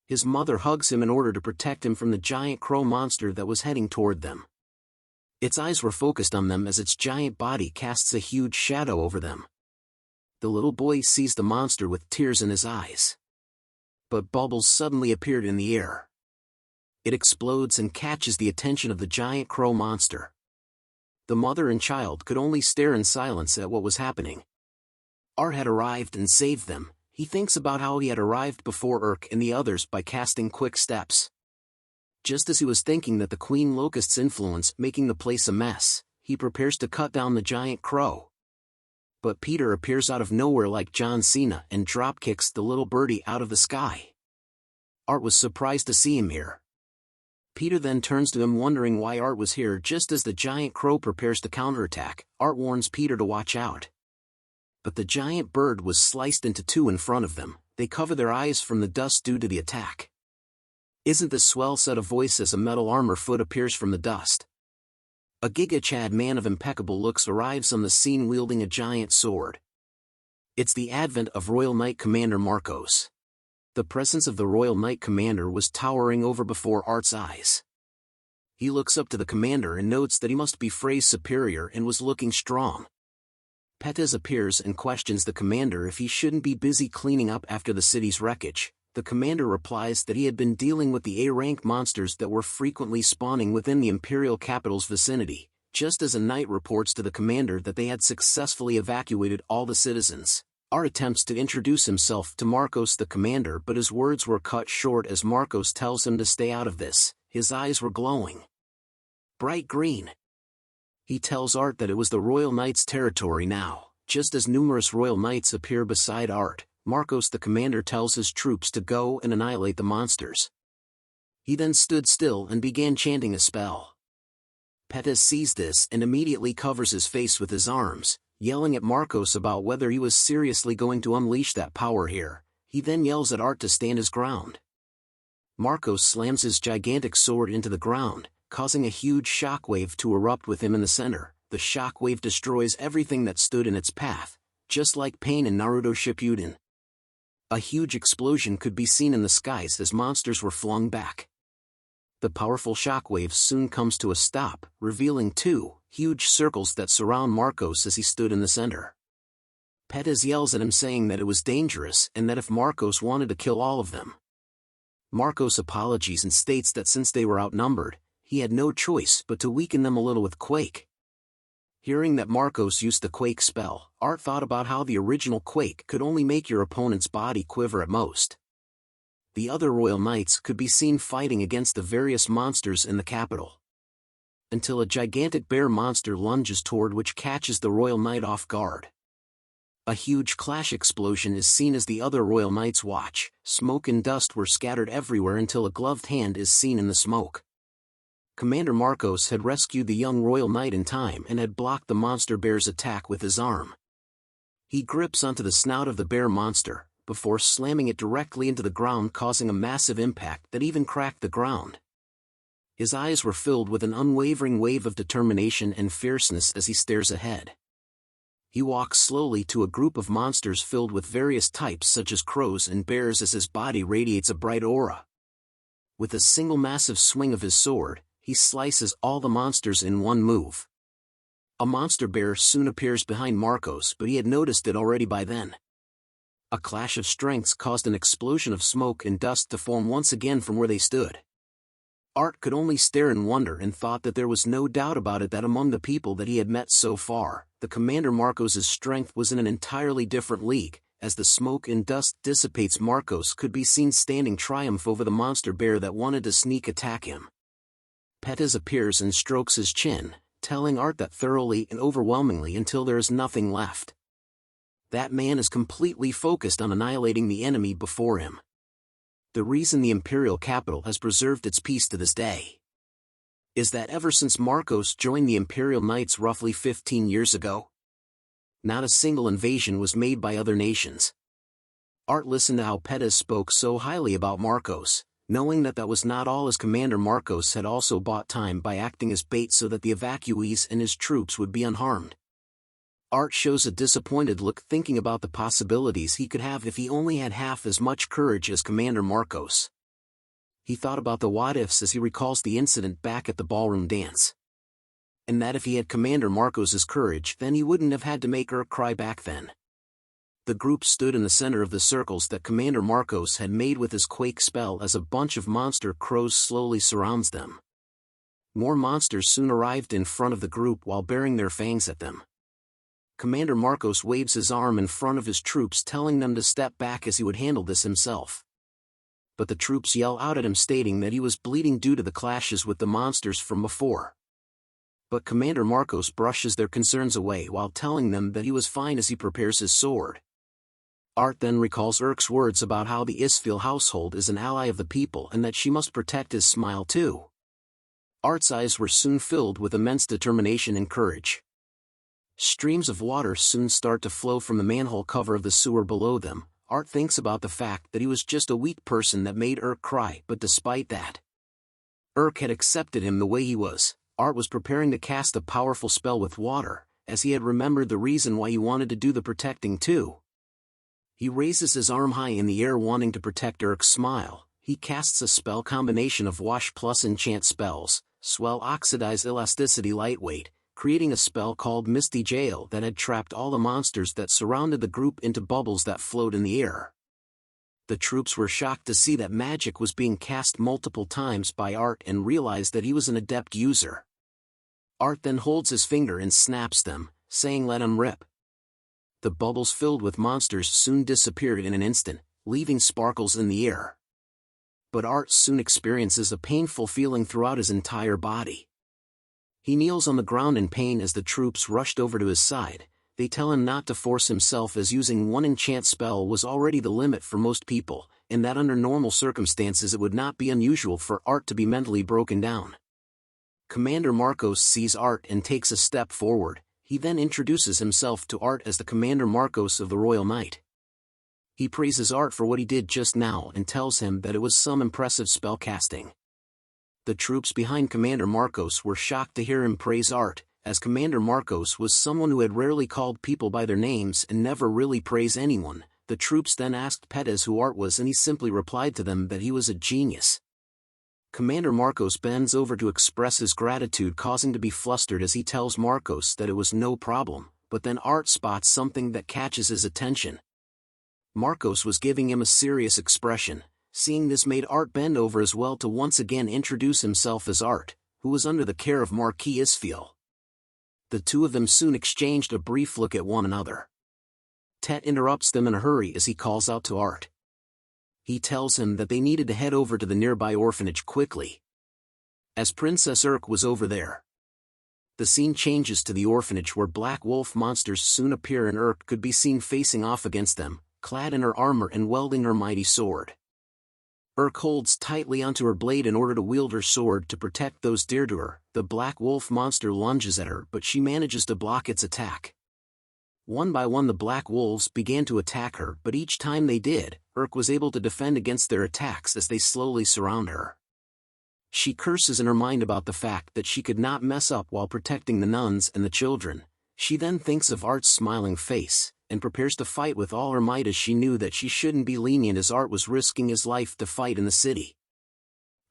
His mother hugs him in order to protect him from the giant crow monster that was heading toward them. Its eyes were focused on them as its giant body casts a huge shadow over them. The little boy sees the monster with tears in his eyes. But bubbles suddenly appeared in the air. It explodes and catches the attention of the giant crow monster. The mother and child could only stare in silence at what was happening. Art had arrived and saved them. He thinks about how he had arrived before Urk and the others by casting quick steps. Just as he was thinking that the Queen Locust's influence making the place a mess, he prepares to cut down the giant crow. But Peter appears out of nowhere like John Cena and dropkicks the little birdie out of the sky. Art was surprised to see him here. Peter then turns to him wondering why Art was here. Just as the giant crow prepares to counterattack, Art warns Peter to watch out. But the giant bird was sliced into two in front of them. They cover their eyes from the dust due to the attack. "Isn't this swell?" said a voice as a metal armor foot appears from the dust. A Giga Chad man of impeccable looks arrives on the scene wielding a giant sword. It's the advent of Royal Knight Commander Marcos. The presence of the Royal Knight Commander was towering over before Art's eyes. He looks up to the commander and notes that he must be Frey's superior and was looking strong. Pettis appears and questions the commander if he shouldn't be busy cleaning up after the city's wreckage. The commander replies that he had been dealing with the A-rank monsters that were frequently spawning within the imperial capital's vicinity, just as a knight reports to the commander that they had successfully evacuated all the citizens. Art attempts to introduce himself to Marcos the commander, but his words were cut short as Marcos tells him to stay out of this. His eyes were glowing bright green. He tells Art that it was the Royal Knight's territory now. Just as numerous Royal Knights appear beside Art, Marcos the commander tells his troops to go and annihilate the monsters. He then stood still and began chanting a spell. Pettis sees this and immediately covers his face with his arms, yelling at Marcos about whether he was seriously going to unleash that power here. He then yells at Art to stand his ground. Marcos slams his gigantic sword into the ground, causing a huge shockwave to erupt with him in the center. The shockwave destroys everything that stood in its path, just like Pain in Naruto Shippuden. A huge explosion could be seen in the skies as monsters were flung back. The powerful shockwave soon comes to a stop, revealing two huge circles that surround Marcos as he stood in the center. Pettis yells at him saying that it was dangerous and that if Marcos wanted to kill all of them. Marcos apologizes and states that since they were outnumbered, he had no choice but to weaken them a little with Quake. Hearing that Marcos used the Quake spell, Art thought about how the original Quake could only make your opponent's body quiver at most. The other Royal Knights could be seen fighting against the various monsters in the capital. Until a gigantic bear monster lunges toward which catches the Royal Knight off guard. A huge clash explosion is seen as the other Royal Knights watch. Smoke and dust were scattered everywhere until a gloved hand is seen in the smoke. Commander Marcos had rescued the young Royal Knight in time and had blocked the monster bear's attack with his arm. He grips onto the snout of the bear monster, before slamming it directly into the ground, causing a massive impact that even cracked the ground. His eyes were filled with an unwavering wave of determination and fierceness as he stares ahead. He walks slowly to a group of monsters filled with various types such as crows and bears as his body radiates a bright aura. With a single massive swing of his sword, he slices all the monsters in one move. A monster bear soon appears behind Marcos, but he had noticed it already by then. A clash of strengths caused an explosion of smoke and dust to form once again from where they stood. Art could only stare in wonder and thought that there was no doubt about it that among the people that he had met so far, the Commander Marcos' strength was in an entirely different league. as the smoke and dust dissipates, Marcos could be seen standing triumph over the monster bear that wanted to sneak attack him. Pettis appears and strokes his chin, telling Art that thoroughly and overwhelmingly until there is nothing left. That man is completely focused on annihilating the enemy before him. The reason the imperial capital has preserved its peace to this day is that ever since Marcos joined the Imperial Knights roughly 15 years ago, not a single invasion was made by other nations. Art listened to how Pettis spoke so highly about Marcos, knowing that that was not all, as Commander Marcos had also bought time by acting as bait so that the evacuees and his troops would be unharmed. Art shows a disappointed look, thinking about the possibilities he could have if he only had half as much courage as Commander Marcos. He thought about the what-ifs as he recalls the incident back at the ballroom dance. And that if he had Commander Marcos's courage, then he wouldn't have had to make her cry back then. The group stood in the center of the circles that Commander Marcos had made with his quake spell as a bunch of monster crows slowly surrounds them. More monsters soon arrived in front of the group while baring their fangs at them. Commander Marcos waves his arm in front of his troops, telling them to step back as he would handle this himself. But the troops yell out at him, stating that he was bleeding due to the clashes with the monsters from before. But Commander Marcos brushes their concerns away while telling them that he was fine as he prepares his sword. Art then recalls Urk's words about how the Isfil household is an ally of the people and that she must protect his smile too. Art's eyes were soon filled with immense determination and courage. Streams of water soon start to flow from the manhole cover of the sewer below them. Art thinks about the fact that he was just a weak person that made Urk cry, but despite that, Urk had accepted him the way he was. Art was preparing to cast a powerful spell with water, as he had remembered the reason why he wanted to do the protecting too. He raises his arm high in the air, wanting to protect Urk's smile. He casts a spell combination of wash plus enchant spells, swell, oxidize, elasticity, lightweight, creating a spell called Misty Jail that had trapped all the monsters that surrounded the group into bubbles that float in the air. The troops were shocked to see that magic was being cast multiple times by Art and realized that he was an adept user. Art then holds his finger and snaps them, saying, "Let him rip." The bubbles filled with monsters soon disappeared in an instant, leaving sparkles in the air. But Art soon experiences a painful feeling throughout his entire body. He kneels on the ground in pain as the troops rushed over to his side. They tell him not to force himself, as using one enchant spell was already the limit for most people, and that under normal circumstances it would not be unusual for Art to be mentally broken down. Commander Marcos sees Art and takes a step forward. He then introduces himself to Art as the Commander Marcos of the Royal Knight. He praises Art for what he did just now and tells him that it was some impressive spell casting. The troops behind Commander Marcos were shocked to hear him praise Art, as Commander Marcos was someone who had rarely called people by their names and never really praised anyone. The troops then asked Pettis who Art was, and he simply replied to them that he was a genius. Commander Marcos bends over to express his gratitude, causing to be flustered as he tells Marcos that it was no problem, but then Art spots something that catches his attention. Marcos was giving him a serious expression. Seeing this made Art bend over as well to once again introduce himself as Art, who was under the care of Marquis Isfil. The two of them soon exchanged a brief look at one another. Tet interrupts them in a hurry as he calls out to Art. He tells him that they needed to head over to the nearby orphanage quickly, as Princess Urk was over there. The scene changes to the orphanage, where black wolf monsters soon appear and Urk could be seen facing off against them, clad in her armor and wielding her mighty sword. Urk holds tightly onto her blade in order to wield her sword to protect those dear to her. The black wolf monster lunges at her, but she manages to block its attack. One by one the black wolves began to attack her, but each time they did, Urk was able to defend against their attacks as they slowly surround her. She curses in her mind about the fact that she could not mess up while protecting the nuns and the children. She then thinks of Art's smiling face, and prepares to fight with all her might, as she knew that she shouldn't be lenient as Art was risking his life to fight in the city.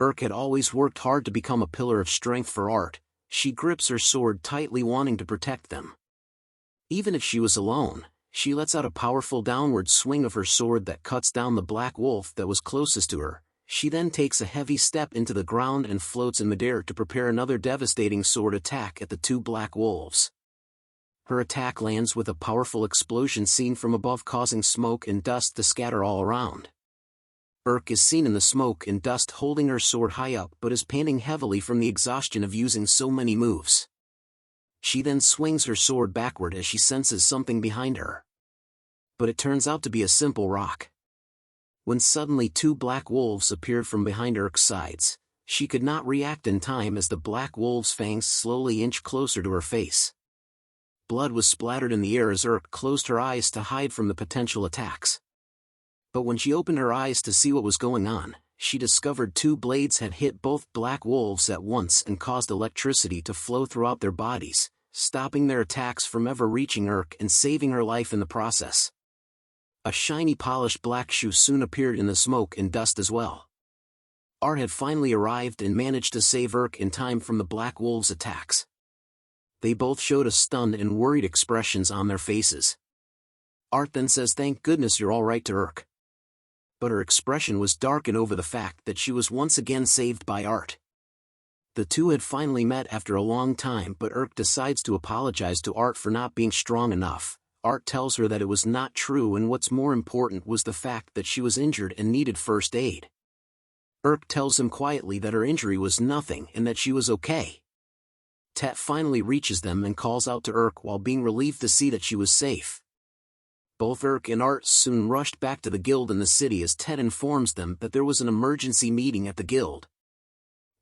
Urk had always worked hard to become a pillar of strength for Art. She grips her sword tightly, wanting to protect them. Even if she was alone, she lets out a powerful downward swing of her sword that cuts down the black wolf that was closest to her. She then takes a heavy step into the ground and floats in midair to prepare another devastating sword attack at the two black wolves. Her attack lands with a powerful explosion seen from above, causing smoke and dust to scatter all around. Urk is seen in the smoke and dust holding her sword high up but is panting heavily from the exhaustion of using so many moves. She then swings her sword backward as she senses something behind her. But it turns out to be a simple rock. When suddenly two black wolves appeared from behind Urk's sides, she could not react in time as the black wolves' fangs slowly inch closer to her face. Blood was splattered in the air as Urk closed her eyes to hide from the potential attacks. But when she opened her eyes to see what was going on, she discovered two blades had hit both black wolves at once and caused electricity to flow throughout their bodies, stopping their attacks from ever reaching Urk and saving her life in the process. A shiny polished black shoe soon appeared in the smoke and dust as well. Art had finally arrived and managed to save Urk in time from the black wolves' attacks. They both showed a stunned and worried expressions on their faces. Art then says, "Thank goodness you're all right," to Urk. But her expression was darkened over the fact that she was once again saved by Art. The two had finally met after a long time, but Urk decides to apologize to Art for not being strong enough. Art tells her that it was not true, and what's more important was the fact that she was injured and needed first aid. Urk tells him quietly that her injury was nothing and that she was okay. Tet finally reaches them and calls out to Urk while being relieved to see that she was safe. Both Urk and Art soon rushed back to the guild in the city as Tet informs them that there was an emergency meeting at the guild.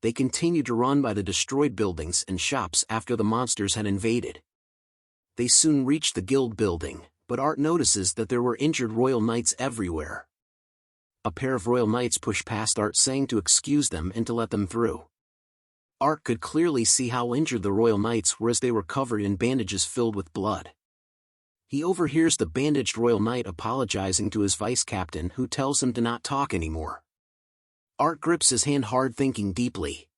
They continued to run by the destroyed buildings and shops after the monsters had invaded. They soon reached the guild building, but Art notices that there were injured royal knights everywhere. A pair of royal knights push past Art, saying to excuse them and to let them through. Art could clearly see how injured the royal knights were as they were covered in bandages filled with blood. He overhears the bandaged royal knight apologizing to his vice captain, who tells him to not talk anymore. Art grips his hand hard, thinking deeply.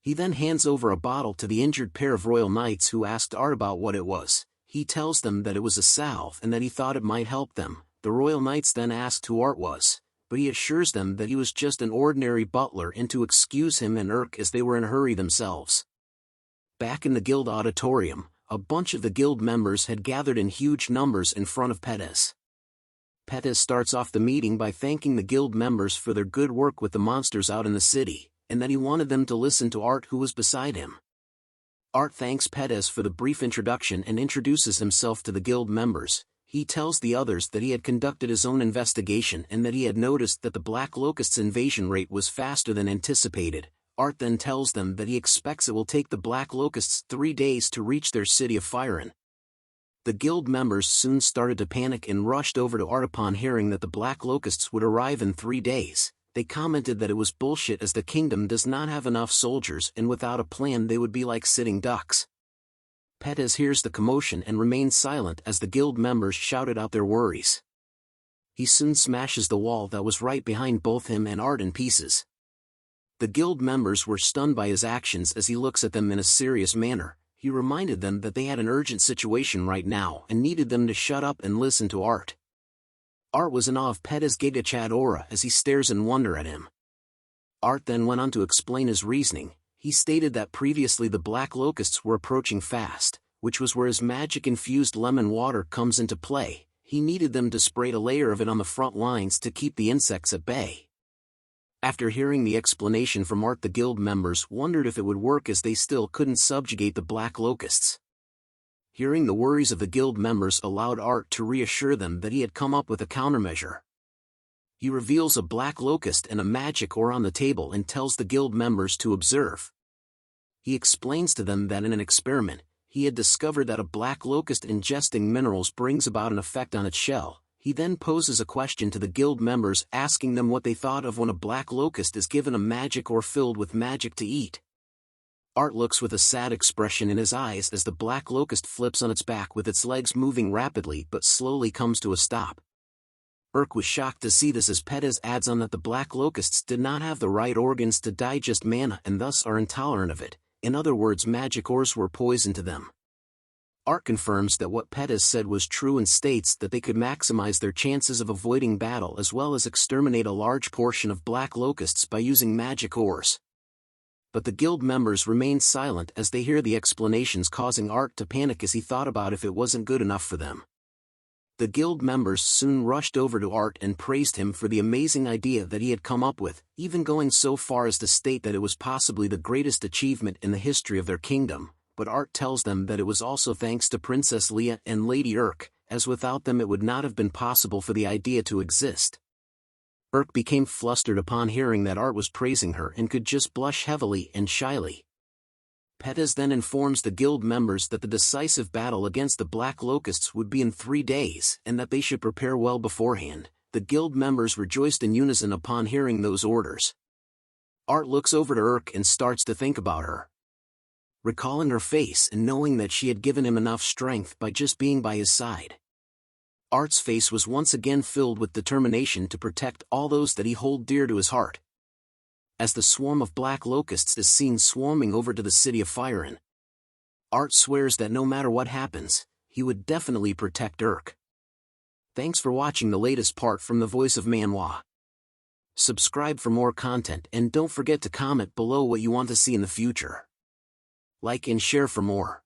He then hands over a bottle to the injured pair of royal knights, who asked Art about what it was. He tells them that it was a salve and that he thought it might help them. The royal knights then asked who Art was, but he assures them that he was just an ordinary butler and to excuse him and Urk as they were in a hurry themselves. Back in the guild auditorium, a bunch of the guild members had gathered in huge numbers in front of Pettis. Pettis starts off the meeting by thanking the guild members for their good work with the monsters out in the city, and that he wanted them to listen to Art, who was beside him. Art thanks Pettis for the brief introduction and introduces himself to the guild members. He tells the others that he had conducted his own investigation and that he had noticed that the Black Locust's invasion rate was faster than anticipated. Art then tells them that he expects it will take the Black Locusts 3 days to reach their city of Firen. The guild members soon started to panic and rushed over to Art upon hearing that the Black Locusts would arrive in 3 days. They commented that it was bullshit as the kingdom does not have enough soldiers and without a plan they would be like sitting ducks. Pettis hears the commotion and remains silent as the guild members shouted out their worries. He soon smashes the wall that was right behind both him and Art in pieces. The guild members were stunned by his actions as he looks at them in a serious manner. He reminded them that they had an urgent situation right now and needed them to shut up and listen to Art. Art was in awe of Pettis' Gigachad aura as he stares in wonder at him. Art then went on to explain his reasoning. He stated that previously the Black Locusts were approaching fast, which was where his magic-infused lemon water comes into play. He needed them to spray a layer of it on the front lines to keep the insects at bay. After hearing the explanation from Art, the guild members wondered if it would work as they still couldn't subjugate the Black Locusts. Hearing the worries of the guild members allowed Art to reassure them that he had come up with a countermeasure. He reveals a Black Locust and a magic ore on the table and tells the guild members to observe. He explains to them that in an experiment, he had discovered that a Black Locust ingesting minerals brings about an effect on its shell. He then poses a question to the guild members, asking them what they thought of when a Black Locust is given a magic ore filled with magic to eat. Art looks with a sad expression in his eyes as the Black Locust flips on its back with its legs moving rapidly but slowly comes to a stop. Urk was shocked to see this as Pettis adds on that the Black Locusts did not have the right organs to digest mana and thus are intolerant of it. In other words, magic ores were poison to them. Art confirms that what Pettis said was true and states that they could maximize their chances of avoiding battle as well as exterminate a large portion of Black Locusts by using magic ores. but the guild members remained silent as they hear the explanations, causing Art to panic as he thought about if it wasn't good enough for them. The guild members soon rushed over to Art and praised him for the amazing idea that he had come up with, even going so far as to state that it was possibly the greatest achievement in the history of their kingdom. But Art tells them that it was also thanks to Princess Leah and Lady Urk, as without them it would not have been possible for the idea to exist. Urk became flustered upon hearing that Art was praising her and could just blush heavily and shyly. Pettis then informs the guild members that the decisive battle against the Black Locusts would be in 3 days and that they should prepare well beforehand. The guild members rejoiced in unison upon hearing those orders. Art looks over to Urk and starts to think about her. Recalling her face and knowing that she had given him enough strength by just being by his side. Art's face was once again filled with determination to protect all those that he held dear to his heart. As the swarm of black locusts is seen swarming over to the city of Firen, Art swears that no matter what happens, he would definitely protect Urk. Thanks for watching the latest part from the voice of Manhwa. Subscribe for more content and don't forget to comment below what you want to see in the future. Like and share for more.